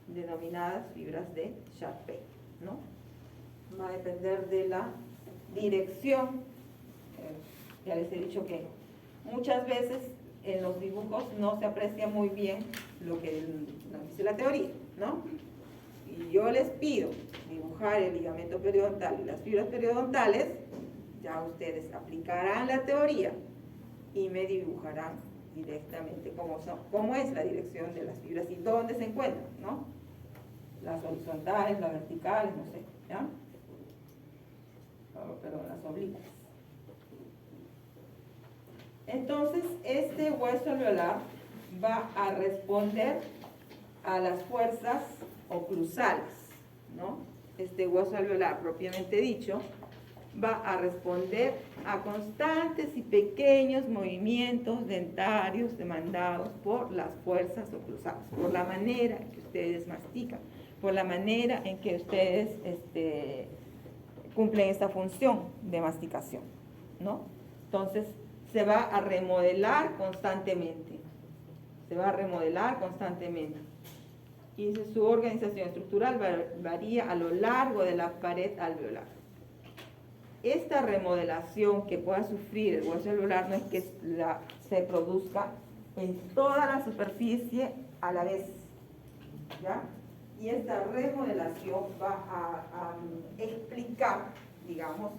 denominadas fibras de Charpey, ¿no? Va a depender de la dirección. Ya les he dicho que muchas veces en los dibujos no se aprecia muy bien lo que nos dice la teoría, ¿no? Y yo les pido dibujar el ligamento periodontal y las fibras periodontales, ya ustedes aplicarán la teoría y me dibujarán directamente cómo es la dirección de las fibras y dónde se encuentran, ¿no? Las horizontales, las verticales, no sé, ¿ya? Perdón, las oblicuas. Entonces, este hueso alveolar va a responder a las fuerzas oclusales, ¿no? Este hueso alveolar, propiamente dicho, va a responder a constantes y pequeños movimientos dentarios demandados por las fuerzas oclusales, por la manera en que ustedes mastican, por la manera en que ustedes cumplen esta función de masticación, ¿no? Entonces, se va a remodelar constantemente. Se va a remodelar constantemente. Y su organización estructural varía a lo largo de la pared alveolar. Esta remodelación que pueda sufrir el hueso alveolar no es que se produzca en toda la superficie a la vez, ¿ya? Y esta remodelación va a explicar, digamos,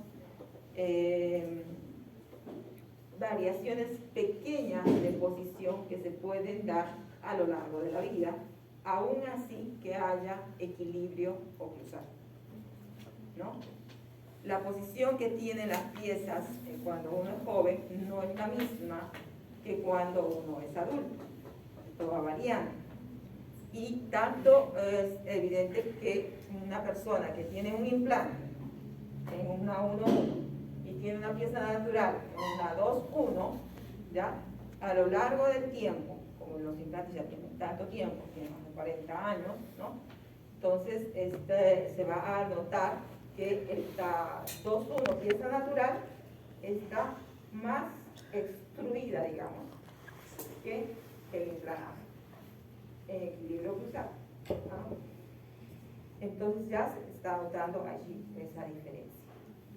variaciones pequeñas de posición que se pueden dar a lo largo de la vida, aún así que haya equilibrio oclusal, ¿no? La posición que tienen las piezas cuando uno es joven no es la misma que cuando uno es adulto. Esto va variando. Y tanto es evidente que una persona que tiene un implante en una 1-1 y tiene una pieza natural en una 2-1, ¿ya? A lo largo del tiempo, como los implantes ya tienen tanto tiempo, tienen más de 40 años, ¿no? Entonces se va a notar que esta 2-1 pieza natural está más extruida, digamos, que el implante en equilibrio cruzado, ¿no? Entonces ya se está notando allí esa diferencia.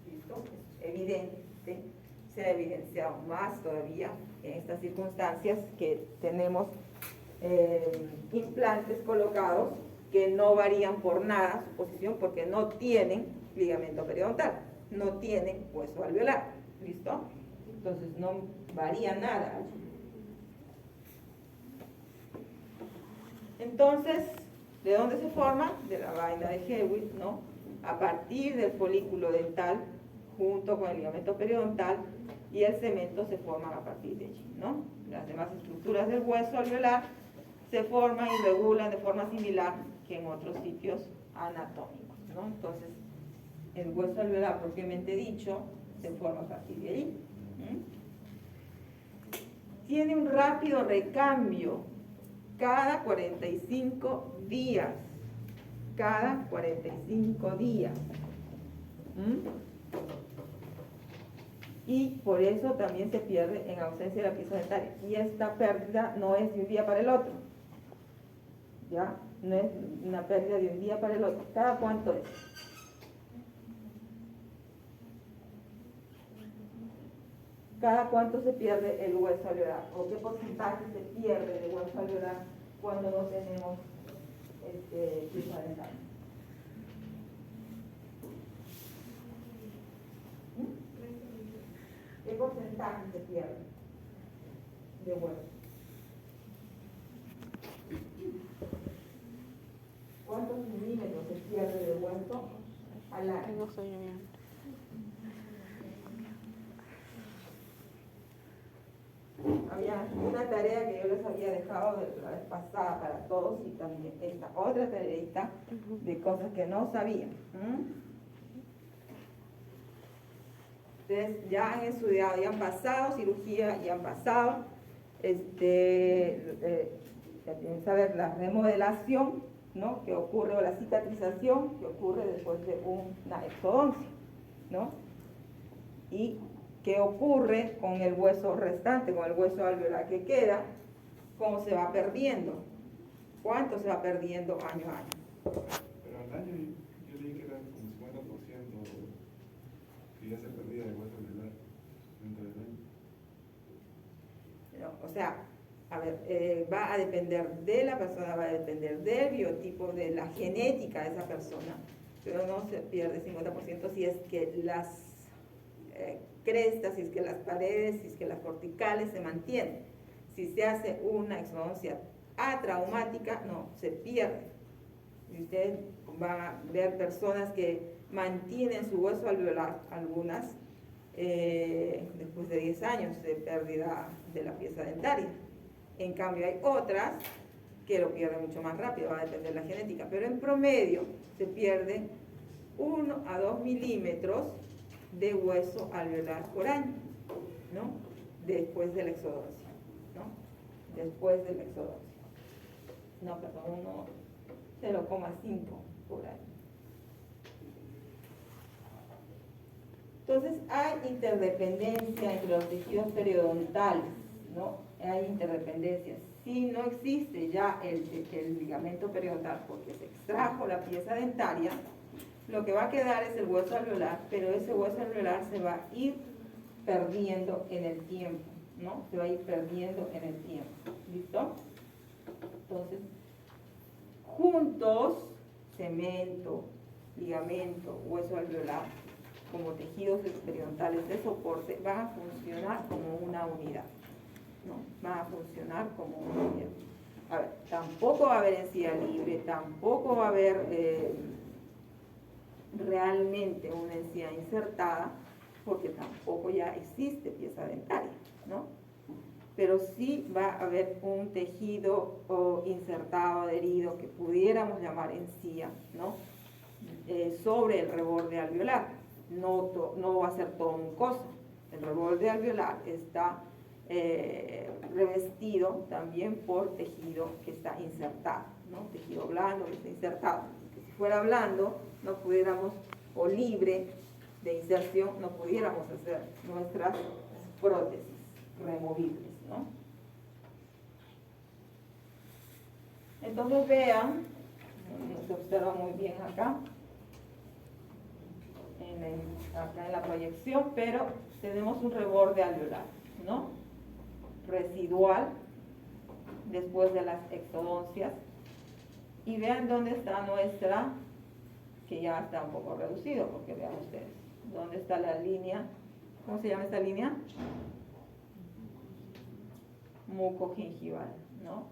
¿Listo? Es evidente, se ha evidenciado más todavía en estas circunstancias que tenemos implantes colocados que no varían por nada su posición porque no tienen ligamento periodontal, no tienen hueso alveolar. ¿Listo? Entonces no varía nada. Entonces, ¿de dónde se forma? De la vaina de Hewitt, ¿no? A partir del folículo dental, junto con el ligamento periodontal, y el cemento se forman a partir de allí, ¿no? Las demás estructuras del hueso alveolar se forman y regulan de forma similar que en otros sitios anatómicos, ¿no? Entonces, el hueso alveolar propiamente dicho se forma a partir de allí. Tiene un rápido recambio cada 45 días. Cada 45 días. Y por eso también se pierde en ausencia de la pieza dentaria. Y esta pérdida no es de un día para el otro. ¿Ya? No es una pérdida de un día para el otro. ¿Cada cuánto es? ¿Cada cuánto se pierde el hueso alveolar? ¿O qué porcentaje se pierde de hueso alveolar cuando no tenemos pieza dental? ¿Qué porcentaje se pierde de hueso? ¿Cuántos milímetros se pierde de hueso al año? No soy bien. Había una tarea que yo les había dejado de la vez pasada para todos y también esta otra tareita de cosas que no sabían. Ustedes ya han estudiado, ya han pasado cirugía, ya han pasado, ya tienen que saber la remodelación, ¿no? Que ocurre, o la cicatrización que ocurre después de una exodoncia, ¿no? Y ¿Qué ocurre con el hueso restante, con el hueso alveolar que queda? ¿Cómo se va perdiendo? ¿Cuánto se va perdiendo año a año? Pero al año yo leí que era como 50% que ya se perdía de hueso alveolar dentro del año. O sea, a ver, va a depender de la persona, va a depender del biotipo, de la genética de esa persona, pero no se pierde 50% si es que las crestas, si es que las paredes, si es que las corticales se mantienen. Si se hace una exodoncia atraumática, no, se pierde. Y usted va a ver personas que mantienen su hueso alveolar, algunas, después de 10 años de pérdida de la pieza dentaria. En cambio hay otras que lo pierden mucho más rápido, va a depender de la genética, pero en promedio se pierde 1 a 2 milímetros de hueso alveolar por año, ¿no? Después de la exodoncia, ¿no? Después de la exodoncia. No, perdón, 0,5 por año. Entonces hay interdependencia entre los tejidos periodontales, ¿no? Hay interdependencia. Si no existe ya el ligamento periodontal porque se extrajo la pieza dentaria, lo que va a quedar es el hueso alveolar, pero ese hueso alveolar se va a ir perdiendo en el tiempo, ¿no? Se va a ir perdiendo en el tiempo. ¿Listo? Entonces, juntos, cemento, ligamento, hueso alveolar, como tejidos periodontales de soporte, van a funcionar como una unidad, ¿no? Van a funcionar como una unidad. A ver, tampoco va a haber encía libre, tampoco va a haber realmente una encía insertada, porque tampoco ya existe pieza dentaria, ¿no? Pero sí va a haber un tejido insertado, adherido, que pudiéramos llamar encía, ¿no? Sobre el reborde alveolar. No va a ser todo mucosa. El reborde alveolar está revestido también por tejido que está insertado, ¿no? Tejido blando que está insertado. Si fuera blando, no pudiéramos, o libre de inserción, no pudiéramos hacer nuestras prótesis removibles, ¿no? Entonces vean, se observa muy bien acá, acá en la proyección, pero tenemos un reborde alveolar, ¿no? Residual, después de las exodoncias, y vean dónde está nuestra, que ya está un poco reducido, porque vean ustedes, dónde está la línea, ¿cómo se llama esta línea? Mucogingival, ¿no?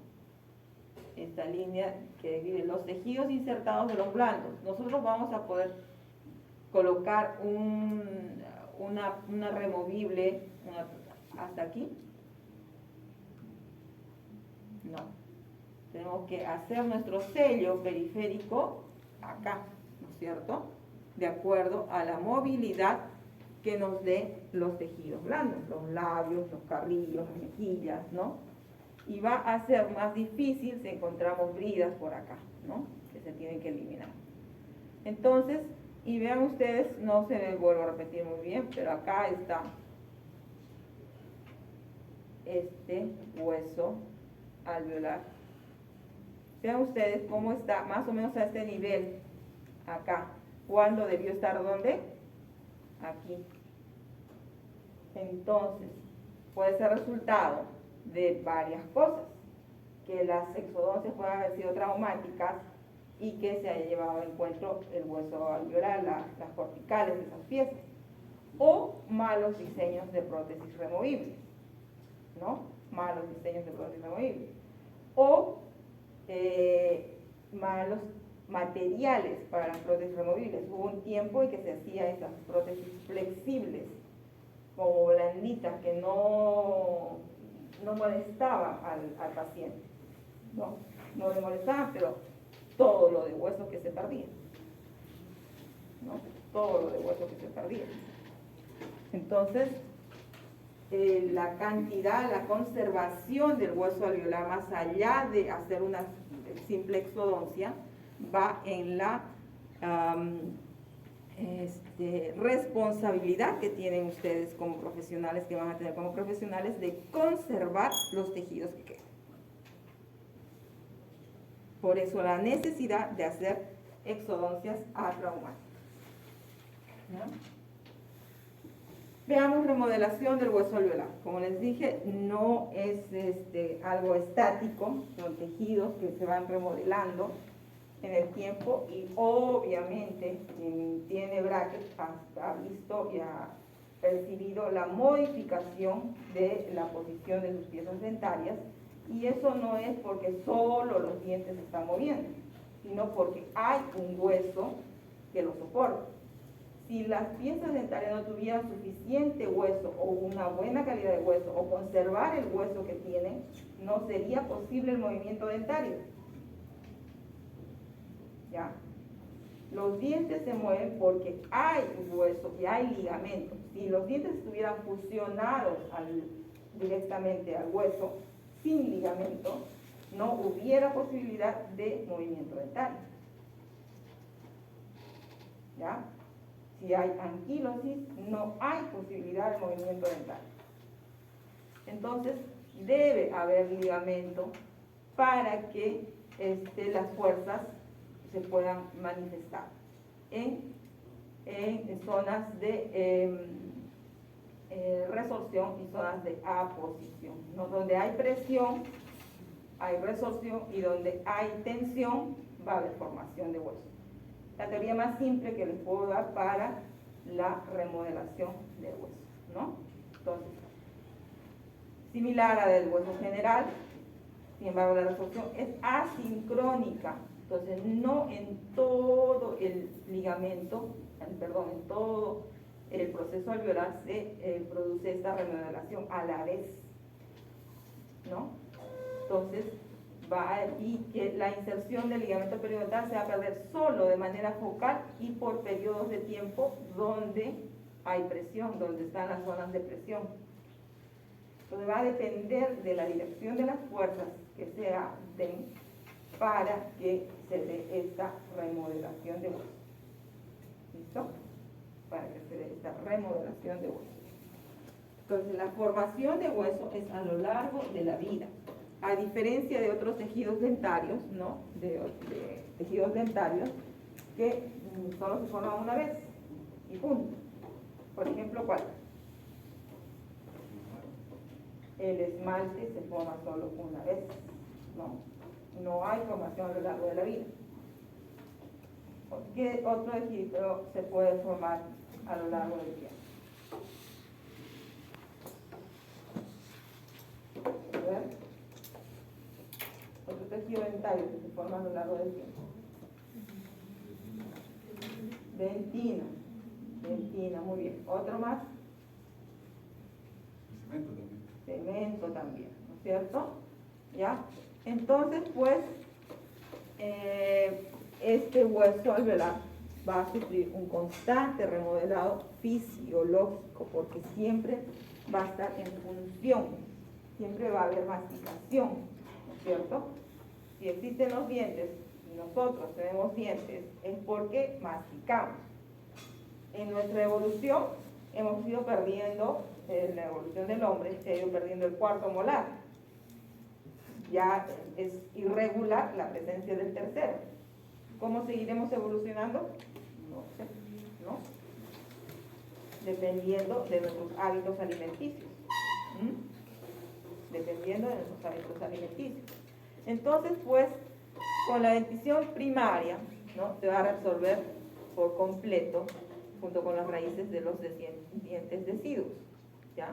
Esta línea que divide los tejidos insertados de los blandos. Nosotros vamos a poder colocar una removible hasta aquí. No. Tenemos que hacer nuestro sello periférico acá, ¿no es cierto? De acuerdo a la movilidad que nos dé los tejidos blandos, los labios, los carrillos, las mejillas, ¿no? Y va a ser más difícil si encontramos bridas por acá, ¿no? Que se tienen que eliminar. Entonces, y vean ustedes, no se me vuelvo a repetir muy bien, pero acá está este hueso alveolar. Vean ustedes cómo está, más o menos a este nivel, acá. ¿Cuándo debió estar dónde? Aquí. Entonces, puede ser resultado de varias cosas. Que las exodoncias puedan haber sido traumáticas y que se haya llevado a encuentro el hueso alveolar, las corticales de esas piezas. O malos diseños de prótesis removibles, ¿no? Malos diseños de prótesis removibles. O malos materiales para las prótesis removibles. Hubo un tiempo en que se hacía esas prótesis flexibles, como blanditas, que no molestaban al paciente. No le molestaban, pero todo lo de hueso que se perdía. ¿No? Todo lo de hueso que se perdía. Entonces, la cantidad, la conservación del hueso alveolar, más allá de hacer una simple exodoncia, va en la responsabilidad que tienen ustedes como profesionales, que van a tener como profesionales, de conservar los tejidos que quedan. Por eso la necesidad de hacer exodoncias atraumáticas. ¿Ya? Veamos remodelación del hueso alveolar. Como les dije, no es algo estático, son tejidos que se van remodelando en el tiempo, y obviamente quien tiene brackets ha visto y ha percibido la modificación de la posición de sus piezas dentarias, y eso no es porque solo los dientes se están moviendo, sino porque hay un hueso que lo soporta. Si las piezas dentarias no tuvieran suficiente hueso o una buena calidad de hueso, o conservar el hueso que tienen, no sería posible el movimiento dentario. ¿Ya? Los dientes se mueven porque hay hueso y hay ligamento. Si los dientes estuvieran fusionados directamente al hueso, sin ligamento, no hubiera posibilidad de movimiento dentario. ¿Ya? Si hay anquilosis, no hay posibilidad de movimiento dentario. Entonces, debe haber ligamento para que las fuerzas se puedan manifestar en zonas de resorción y zonas de aposición, ¿no? Donde hay presión, hay resorción, y donde hay tensión, va a haber formación de hueso. La teoría más simple que les puedo dar para la remodelación del hueso, ¿no? Entonces, similar a la del hueso general, sin embargo la resorción es asincrónica. Entonces, no en todo el ligamento, en todo el proceso alveolar se produce esta remodelación a la vez, ¿no? Entonces, y que la inserción del ligamento periodontal se va a perder solo de manera focal y por periodos de tiempo donde hay presión, donde están las zonas de presión. Entonces, va a depender de la dirección de las fuerzas que se den para que se dé esta remodelación de hueso. ¿Listo? Para que se dé esta remodelación de hueso. Entonces, la formación de hueso es a lo largo de la vida. A diferencia de otros tejidos dentarios, ¿no? De tejidos dentarios que solo se forman una vez y punto. Por ejemplo, ¿cuál? El esmalte se forma solo una vez, ¿no? No hay formación a lo largo de la vida. ¿Qué otro tejido se puede formar a lo largo del tiempo? A ver. Otro tejido dentario que se forma a lo largo del tiempo. Dentina. Dentina, muy bien. ¿Otro más? El cemento también. Cemento también, ¿no es cierto? ¿Ya? Entonces, pues, este hueso alveolar va a sufrir un constante remodelado fisiológico, porque siempre va a estar en función, siempre va a haber masticación, ¿no es cierto? Si existen los dientes y nosotros tenemos dientes, es porque masticamos. En nuestra evolución hemos ido perdiendo, en la evolución del hombre, se ha ido perdiendo el cuarto molar. Ya es irregular la presencia del tercero. ¿Cómo seguiremos evolucionando? No sé, ¿no? Dependiendo de nuestros hábitos alimenticios. Dependiendo de nuestros hábitos alimenticios. Entonces, pues, con la dentición primaria, ¿no? Se va a resolver por completo, junto con las raíces de los dientes deciduos, ¿ya?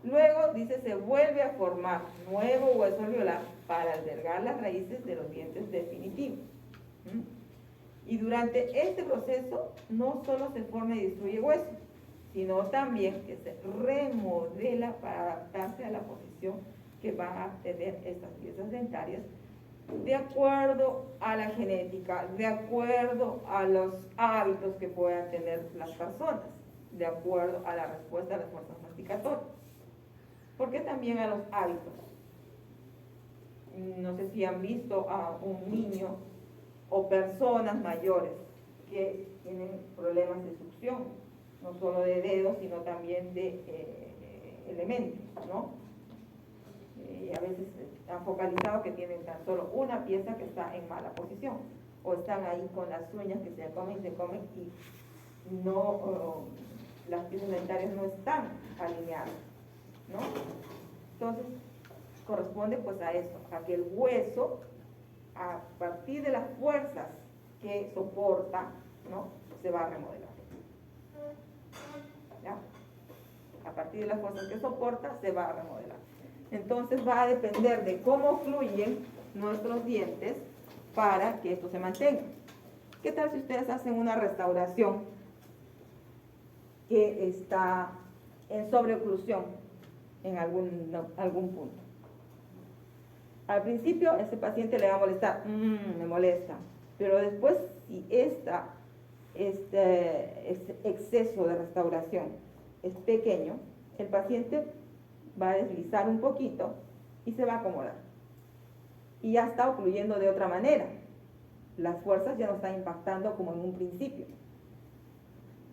Luego, dice, se vuelve a formar nuevo hueso alveolar para albergar las raíces de los dientes definitivos. Y durante este proceso, no solo se forma y destruye hueso, sino también que se remodela para adaptarse a la posición que van a tener estas piezas dentarias, de acuerdo a la genética, de acuerdo a los hábitos que puedan tener las personas, de acuerdo a la respuesta a las fuerzas masticatorias. Porque también a los hábitos. No sé si han visto a un niño o personas mayores que tienen problemas de succión, no solo de dedos, sino también de elementos, ¿no? Y a veces han focalizado que tienen tan solo una pieza que está en mala posición, o están ahí con las uñas que se comen y no, las piezas dentarias no están alineadas, ¿no? Entonces, corresponde pues a eso, a que el hueso, a partir de las fuerzas que soporta, ¿no?, se va a remodelar. ¿Ya? A partir de las fuerzas que soporta, se va a remodelar. Entonces va a depender de cómo fluyen nuestros dientes para que esto se mantenga. ¿Qué tal si ustedes hacen una restauración que está en sobreoclusión en algún punto? Al principio ese paciente le va a molestar, me molesta, pero después si este exceso de restauración es pequeño, el paciente va a deslizar un poquito y se va a acomodar. Y ya está ocluyendo de otra manera. Las fuerzas ya no están impactando como en un principio.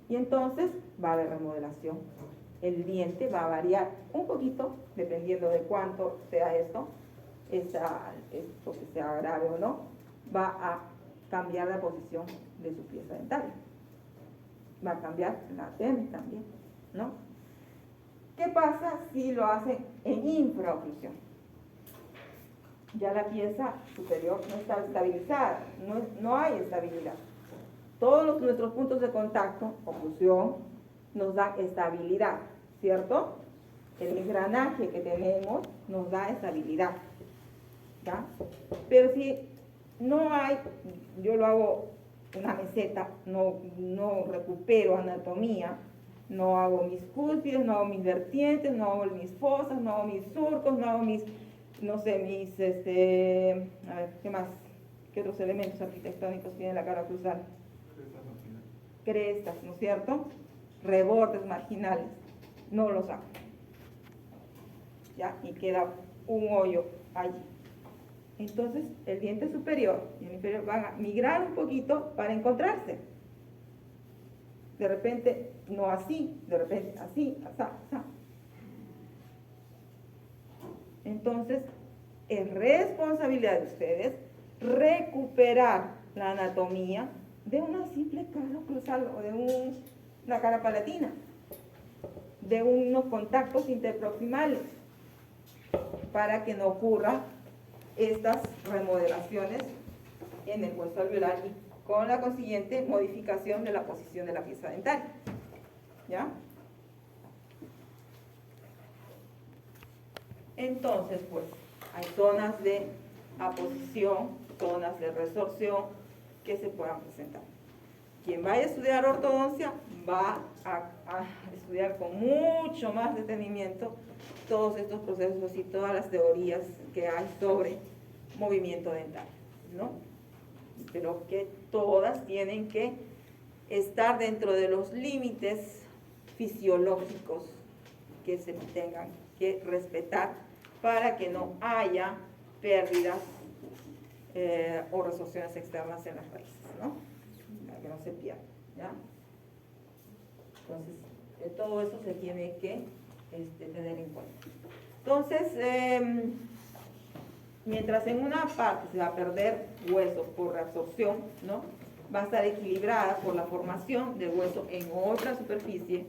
Y entonces va a haber remodelación. El diente va a variar un poquito, dependiendo de cuánto sea esto que sea grave o no, va a cambiar la posición de su pieza dentaria. Va a cambiar la TEM también, ¿no? ¿Qué pasa si lo hacen en infraoclusión? Ya la pieza superior no está estabilizada, no hay estabilidad. Todos nuestros puntos de contacto, oclusión, nos da estabilidad, ¿cierto? El engranaje que tenemos nos da estabilidad, ¿ya? Pero si no hay, yo lo hago una meseta, no recupero anatomía, no hago mis cúspides, no hago mis vertientes, no hago mis fosas, no hago mis surcos, no hago mis, no sé, a ver, ¿qué más? ¿Qué otros elementos arquitectónicos tiene la cara cruzal? Crestas, ¿no es cierto? Rebordes marginales, no los hago. ¿Ya? Y queda un hoyo allí. Entonces, el diente superior y el inferior van a migrar un poquito para encontrarse. De repente, no así, de repente así, así. Entonces, es responsabilidad de ustedes recuperar la anatomía de una simple cara cruzal o de una cara palatina, de unos contactos interproximales, para que no ocurra estas remodelaciones en el hueso alveolar y con la consiguiente modificación de la posición de la pieza dentaria. ¿Ya? Entonces, pues, hay zonas de aposición, zonas de resorción que se puedan presentar. Quien vaya a estudiar ortodoncia va a estudiar con mucho más detenimiento todos estos procesos y todas las teorías que hay sobre movimiento dental, ¿no? Pero que todas tienen que estar dentro de los límites fisiológicos que se tengan que respetar para que no haya pérdidas o resorciones externas en las raíces, ¿no? Para que no se pierda, ¿ya? Entonces, todo eso se tiene que tener en cuenta. Entonces, mientras en una parte se va a perder hueso por reabsorción, ¿no?, va a estar equilibrada por la formación del hueso en otra superficie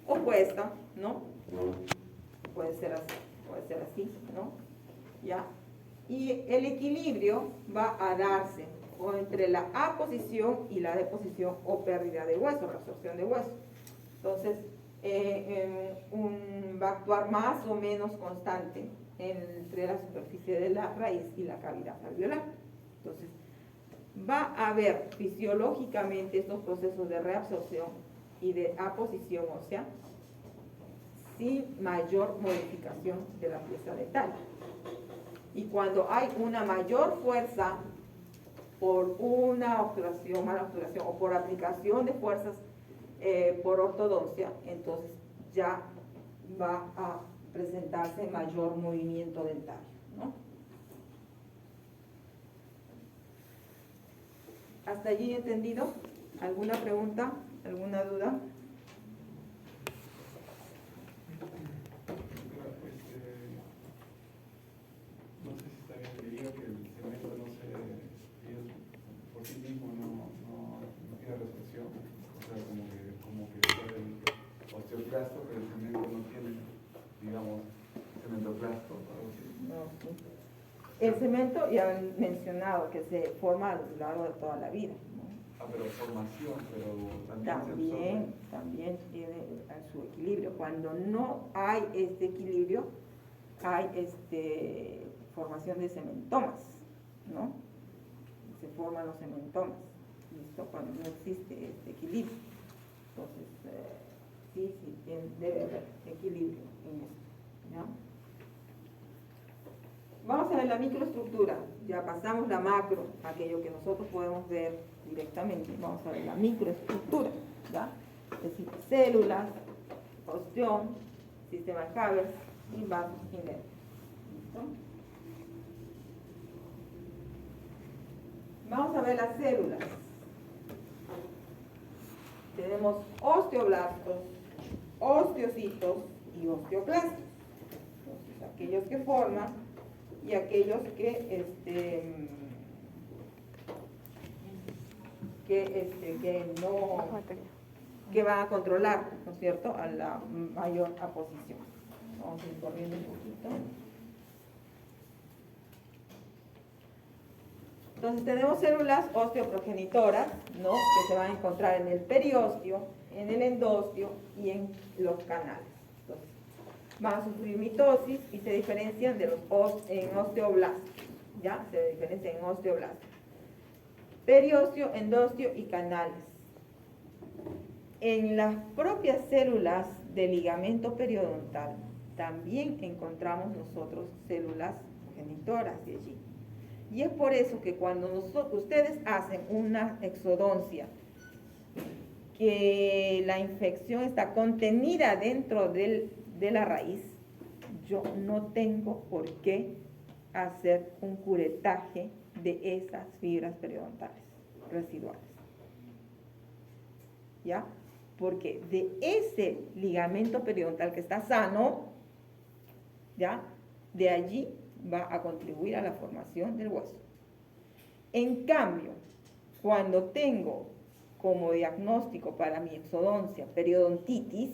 opuesta, ¿no? Puede ser así, ¿no? ¿Ya? Y el equilibrio va a darse o entre la aposición y la deposición o pérdida de hueso, reabsorción de hueso. Entonces, va a actuar más o menos constante entre la superficie de la raíz y la cavidad alveolar. Entonces, va a haber fisiológicamente estos procesos de reabsorción y de aposición ósea sin mayor modificación de la pieza dental. Y cuando hay una mayor fuerza por una obturación, mala obturación o por aplicación de fuerzas por ortodoncia, entonces ya va a presentarse mayor movimiento dentario, ¿no? ¿Hasta allí entendido? ¿Alguna pregunta? ¿Alguna duda? No sé si está bien que diga que el cemento no se, ellos por sí mismo no tiene resorción, o sea, como que está el osteoclasto, pero el cemento no tiene, digamos, cementoclasto, algo así. No, sí. El cemento ya han mencionado que se forma a lo largo de toda la vida, ¿no? Ah, pero formación, pero también También tiene su equilibrio. Cuando no hay este equilibrio, hay formación de cementomas, ¿no? Se forman los cementomas, ¿listo? Cuando no existe este equilibrio. Entonces, sí, debe haber equilibrio en esto, ¿ya? Vamos a ver la microestructura. Ya pasamos la macro, aquello que nosotros podemos ver directamente. Vamos a ver la microestructura, ¿ya? Es decir, células, osteón, sistema de Haber y vasos y nervios. ¿Listo? Vamos a ver las células. Tenemos osteoblastos, osteocitos y osteoclastos. Entonces, aquellos que forman y aquellos que van a controlar, ¿no es cierto?, a la mayor aposición. Vamos a ir corriendo un poquito. Entonces tenemos células osteoprogenitoras, ¿no?, que se van a encontrar en el periósteo, en el endostio y en los canales. Entonces, van a sufrir mitosis y se diferencian de en osteoblastos, ¿ya? Se diferencian en osteoblastos. Periósteo, endostio y canales. En las propias células del ligamento periodontal también encontramos nosotros células progenitoras de allí. Y es por eso que cuando ustedes hacen una exodoncia, que la infección está contenida dentro de la raíz, yo no tengo por qué hacer un curetaje de esas fibras periodontales residuales. ¿Ya? Porque de ese ligamento periodontal que está sano, ¿ya?, de allí va a contribuir a la formación del hueso. En cambio, cuando tengo como diagnóstico para mi exodoncia periodontitis,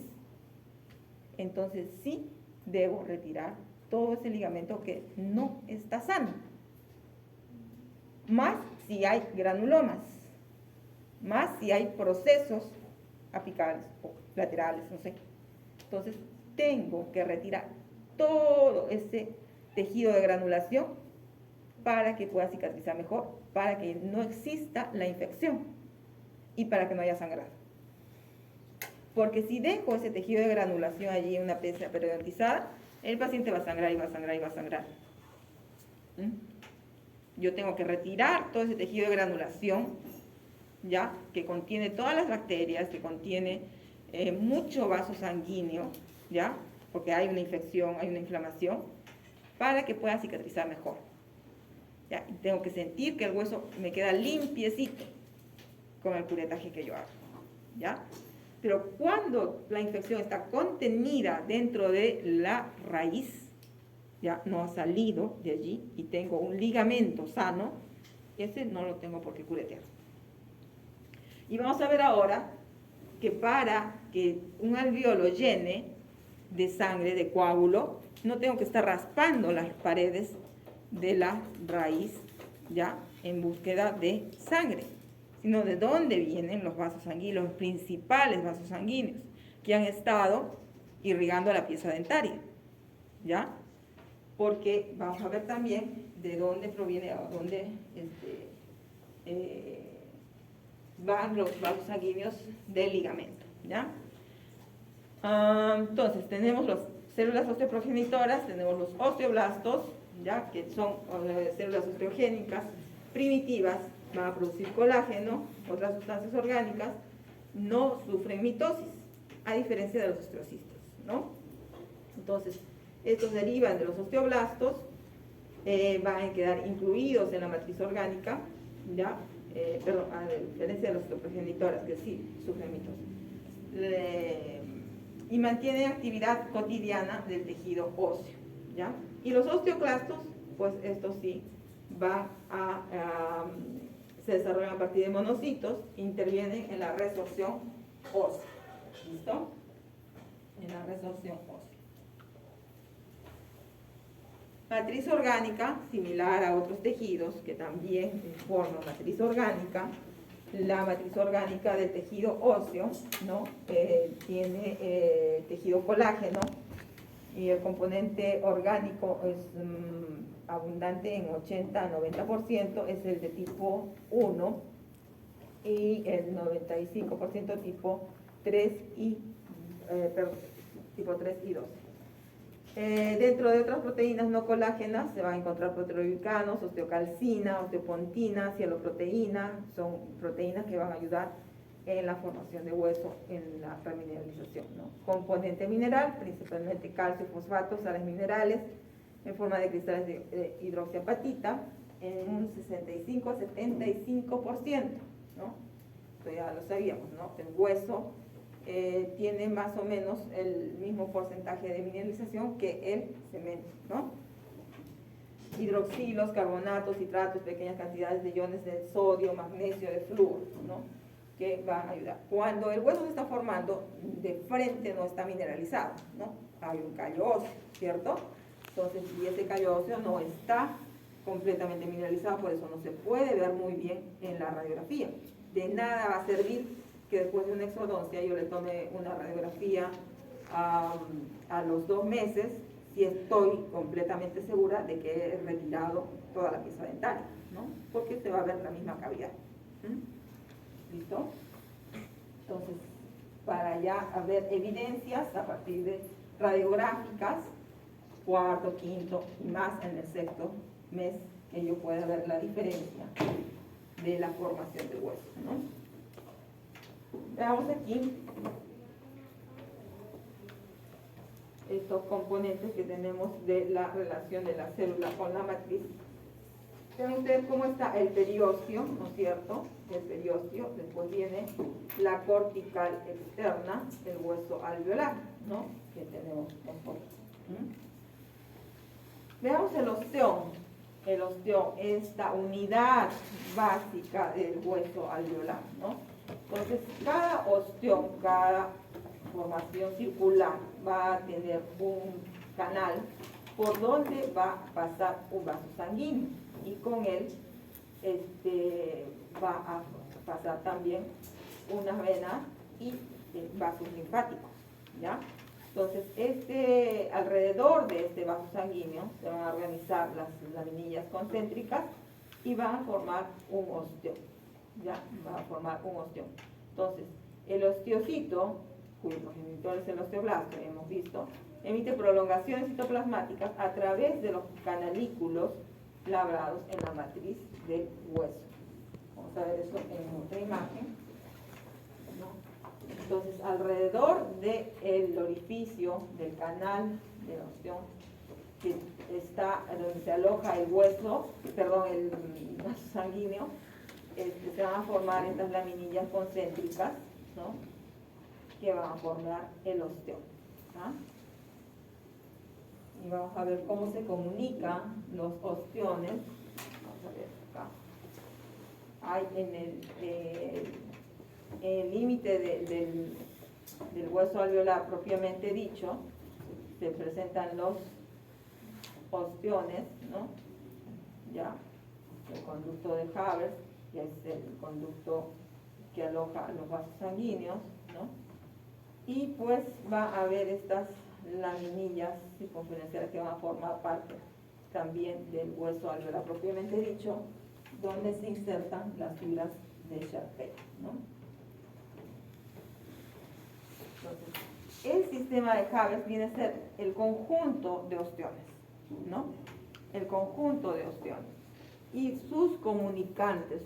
entonces sí debo retirar todo ese ligamento que no está sano. Más si hay granulomas, más si hay procesos apicales o laterales, no sé. Entonces tengo que retirar todo ese tejido de granulación para que pueda cicatrizar mejor, para que no exista la infección y para que no haya sangrado. Porque si dejo ese tejido de granulación allí en una pieza periodontizada, el paciente va a sangrar y va a sangrar y va a sangrar. Yo tengo que retirar todo ese tejido de granulación, ¿ya?, que contiene todas las bacterias, que contiene mucho vaso sanguíneo, ¿ya?, porque hay una infección, hay una inflamación, para que pueda cicatrizar mejor. ¿Ya? Y tengo que sentir que el hueso me queda limpiecito con el curetaje que yo hago, ¿ya? Pero cuando la infección está contenida dentro de la raíz, ya no ha salido de allí y tengo un ligamento sano, ese no lo tengo por qué curetear. Y vamos a ver ahora que para que un alveolo llene de sangre, de coágulo, no tengo que estar raspando las paredes de la raíz, ya, en búsqueda de sangre, sino de dónde vienen los vasos sanguíneos, los principales vasos sanguíneos que han estado irrigando la pieza dentaria, ¿ya? Porque vamos a ver también de dónde proviene, a dónde van los vasos sanguíneos del ligamento, ¿ya? Entonces, tenemos las células osteoprogenitoras, tenemos los osteoblastos, ¿ya?, que son células osteogénicas primitivas, van a producir colágeno, otras sustancias orgánicas, no sufren mitosis, a diferencia de los osteocistos, ¿no? Entonces, estos derivan de los osteoblastos, van a quedar incluidos en la matriz orgánica ¿ya? Perdón, a diferencia de las osteoprogenitoras, que sí sufren mitosis. Y mantienen actividad cotidiana del tejido óseo, ¿ya? Y los osteoclastos, pues estos sí van se desarrollan a partir de monocitos, intervienen en la resorción ósea, ¿listo? En la resorción ósea. Matriz orgánica, similar a otros tejidos que también forman matriz orgánica. La matriz orgánica del tejido óseo, ¿no? Tiene tejido colágeno y el componente orgánico es abundante en 80 a 90%, es el de tipo 1 y el 95% tipo 3 y tipo 3 y 2. Dentro de otras proteínas no colágenas se van a encontrar proteoglicanos, osteocalcina, osteopontina, cieloproteína, son proteínas que van a ayudar en la formación de hueso, en la remineralización, ¿no? Componente mineral, principalmente calcio, fosfato, sales minerales, en forma de cristales de hidroxiapatita, en un 65 a 75%, ¿no? Esto ya lo sabíamos, ¿no? El hueso tiene más o menos el mismo porcentaje de mineralización que el cemento, ¿no? Hidroxilos, carbonatos, citratos, pequeñas cantidades de iones de sodio, magnesio, de flúor, ¿no? Que van a ayudar. Cuando el hueso se está formando, de frente no está mineralizado, ¿no? Hay un callo óseo, ¿cierto? Entonces, si ese callo óseo no está completamente mineralizado, por eso no se puede ver muy bien en la radiografía. De nada va a servir que después de una exodoncia yo le tome una radiografía a los 2 meses si estoy completamente segura de que he retirado toda la pieza dentaria, ¿no? Porque se va a ver la misma cavidad. ¿Listo? Entonces, para ya haber evidencias a partir de radiográficas, cuarto, quinto y más en el sexto mes, que yo pueda ver la diferencia de la formación del hueso, ¿no? Veamos aquí estos componentes que tenemos de la relación de la célula con la matriz. Vean ustedes cómo está el periósteo, ¿no es cierto? El periósteo, después viene la cortical externa, el hueso alveolar, ¿no? Que tenemos nosotros. Veamos el osteón. El osteón, esta unidad básica del hueso alveolar, ¿no? Entonces, cada osteón, cada formación circular va a tener un canal por donde va a pasar un vaso sanguíneo y con él va a pasar también unas venas y vasos linfáticos, ¿ya? Entonces, alrededor de este vaso sanguíneo se van a organizar las laminillas concéntricas y van a formar un osteón, ¿ya? Va a formar un osteón. Entonces, el osteocito, cuyo progenitor es el osteoblasto, hemos visto, emite prolongaciones citoplasmáticas a través de los canalículos labrados en la matriz del hueso. Vamos a ver eso en otra imagen, ¿no? Entonces, alrededor del orificio del canal del osteón, que está donde se aloja el hueso, perdón, el vaso sanguíneo, se van a formar estas laminillas concéntricas, ¿no? Que van a formar el osteón. ¿Ah? Y vamos a ver cómo se comunican los osteones. Vamos a ver acá. Hay en el límite del hueso alveolar propiamente dicho, se presentan los osteones, ¿no? Ya, el conducto de Havers, que es el conducto que aloja los vasos sanguíneos, ¿no? Y pues va a haber estas laminillas circunferenciales que van a formar parte también del hueso alveolar propiamente dicho, donde se insertan las fibras de Sharpey, ¿no? Entonces, el sistema de Havers viene a ser el conjunto de osteones, ¿no? El conjunto de osteones. Y sus comunicantes,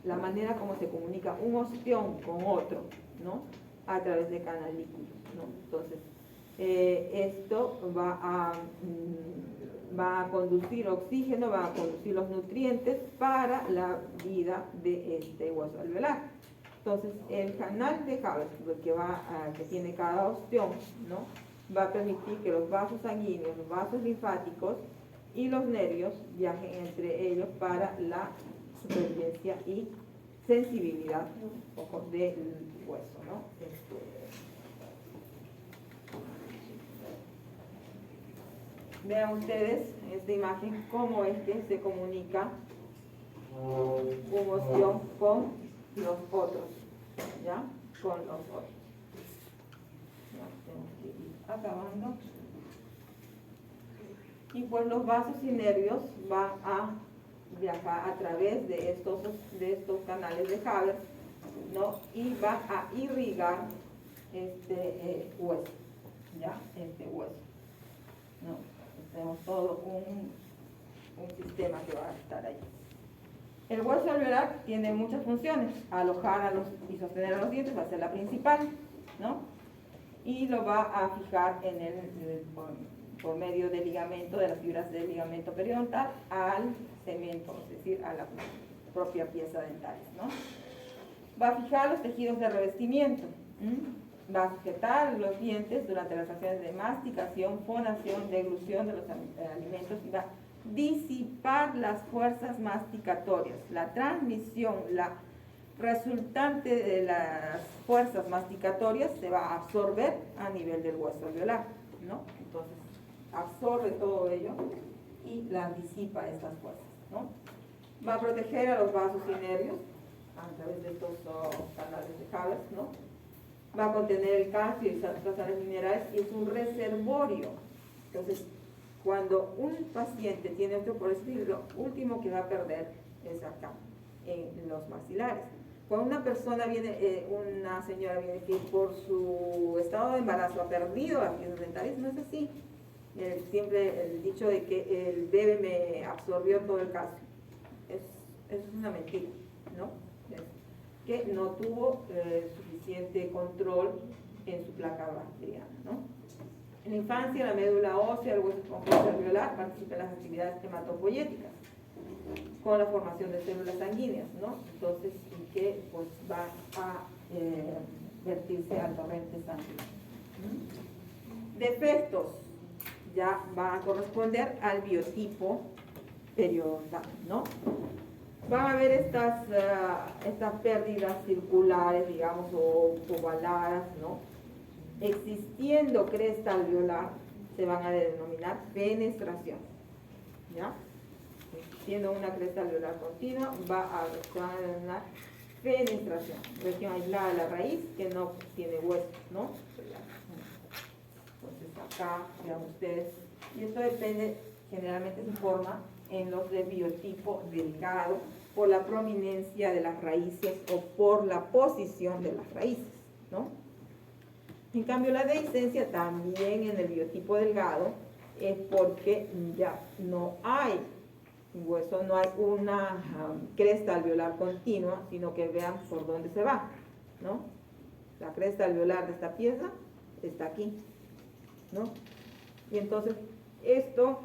la manera como se comunica un osteón con otro, ¿no? A través de canalículos, ¿no? Entonces, esto va a va a conducir oxígeno, va a conducir los nutrientes para la vida de este hueso alveolar. Entonces, el canal de Haber, que tiene cada ostión, ¿no?, va a permitir que los vasos sanguíneos, los vasos linfáticos y los nervios viajen entre ellos para la supervivencia y sensibilidad un poco del hueso, ¿no? Vean ustedes esta imagen cómo es que se comunica un ostión con los otros, ¿ya? Con los otros. Ya tenemos que ir acabando. Y pues los vasos y nervios van a viajar a través de estos canales de Haber, ¿no? Y van a irrigar este hueso, ¿ya? Este hueso, ¿no? Tenemos todo un sistema que va a estar ahí. El hueso alveolar tiene muchas funciones. Alojar y sostener a los dientes va a ser la principal, ¿no? Y lo va a fijar por medio del ligamento, de las fibras del ligamento periodontal al cemento, es decir, a la propia pieza dental, ¿no? Va a fijar los tejidos de revestimiento. Va a sujetar los dientes durante las acciones de masticación, fonación, deglución de los alimentos y va a disipar las fuerzas masticatorias. La transmisión, la resultante de las fuerzas masticatorias se va a absorber a nivel del hueso alveolar, ¿no? Entonces, absorbe todo ello y las disipa estas fuerzas, ¿no? Va a proteger a los vasos y nervios a través de estos canales de Haber, ¿no? Va a contener el calcio y otras sales minerales y es un reservorio. Entonces, cuando un paciente tiene osteoporosis, lo último que va a perder es acá, en los maxilares. Cuando una persona viene, una señora viene que por su estado de embarazo ha perdido las piezas dentales, no es así. Siempre el dicho de que el bebé me absorbió todo el calcio, es una mentira, ¿no? Que no tuvo suficiente control en su placa bacteriana, ¿no? En la infancia, la médula ósea, el hueso esponjoso alveolar participa en las actividades hematopoyéticas con la formación de células sanguíneas, ¿no? Entonces, que pues va a vertirse al torrente sanguíneo. Defectos ya va a corresponder al biotipo periodontal, ¿no? Van a haber estas pérdidas circulares, digamos, o ovaladas, ¿no? Existiendo cresta alveolar, se van a denominar fenestración, ¿ya? Existiendo una cresta alveolar continua, se van a denominar fenestración. Región aislada de la raíz que no tiene hueso, ¿no? Entonces acá, vean ustedes, y esto depende, generalmente se forma en los de biotipo delgado, por la prominencia de las raíces o por la posición de las raíces, ¿no? En cambio, la dehiscencia también en el biotipo delgado es porque ya no hay hueso, no hay una cresta alveolar continua, sino que vean por dónde se va, ¿no? La cresta alveolar de esta pieza está aquí, ¿no? Y entonces, esto,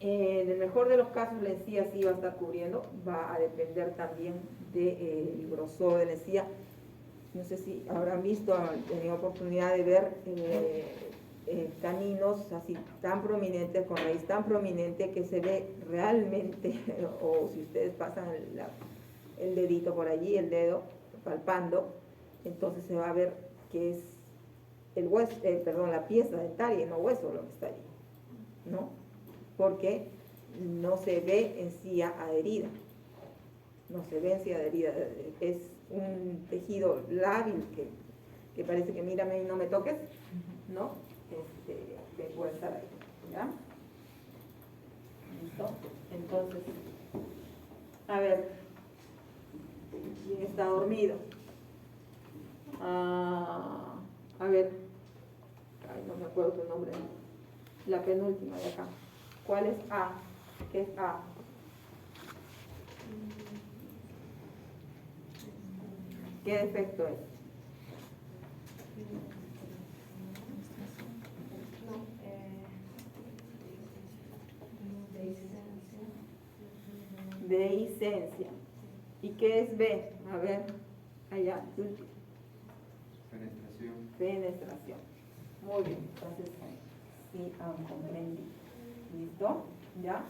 en el mejor de los casos, la encía sí va a estar cubriendo, va a depender también del grosor de la encía. No sé si habrán visto, han tenido oportunidad de ver caninos así tan prominentes, con raíz tan prominente que se ve realmente, o si ustedes pasan el dedito por allí, el dedo, palpando, entonces se va a ver que es el hueso, la pieza dentaria y no hueso lo que está allí, ¿no? Porque no se ve encía adherida, no se ve encía adherida, es un tejido lábil que parece que mírame y no me toques, ¿no? Que puede estar ahí, ¿ya? ¿Listo? Entonces, a ver, ¿quién está dormido? A ver, no me acuerdo tu nombre, la penúltima de acá. ¿Cuál es A? ¿Qué es A? ¿Qué defecto es? dehiscencia. ¿Y qué es B? A ver, allá. Penetración. Fenestración. Muy bien, entonces sí han comprendido. ¿Listo? ¿Ya?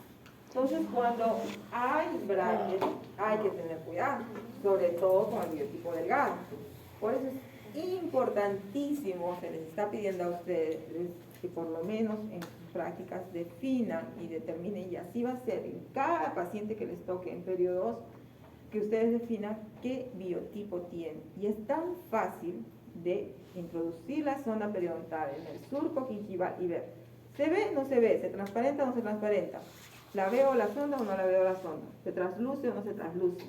Entonces cuando hay brackets hay que tener cuidado, sobre todo con el biotipo delgado. Por eso es importantísimo, se les está pidiendo a ustedes que por lo menos en sus prácticas definan y determinen, y así va a ser en cada paciente que les toque en periodo 2, que ustedes definan qué biotipo tienen. Y es tan fácil de introducir la sonda periodontal en el surco gingival y ver, ¿se ve o no se ve? ¿Se transparenta o no se transparenta? ¿La veo la sonda o no la veo la sonda? ¿Se trasluce o no se trasluce?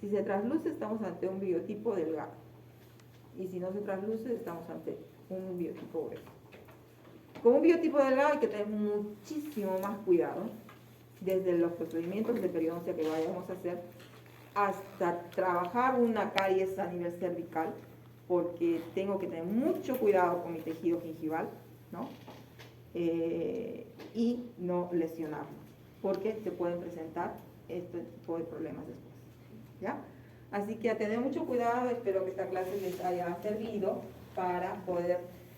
Si se trasluce, estamos ante un biotipo delgado. Y si no se trasluce, estamos ante un biotipo grueso. Con un biotipo delgado hay que tener muchísimo más cuidado, desde los procedimientos de periodoncia que vayamos a hacer, hasta trabajar una caries a nivel cervical, porque tengo que tener mucho cuidado con mi tejido gingival, ¿no? Y no lesionarlo, porque se pueden presentar este tipo de problemas después, ¿ya? Así que a tener mucho cuidado, espero que esta clase les haya servido para poder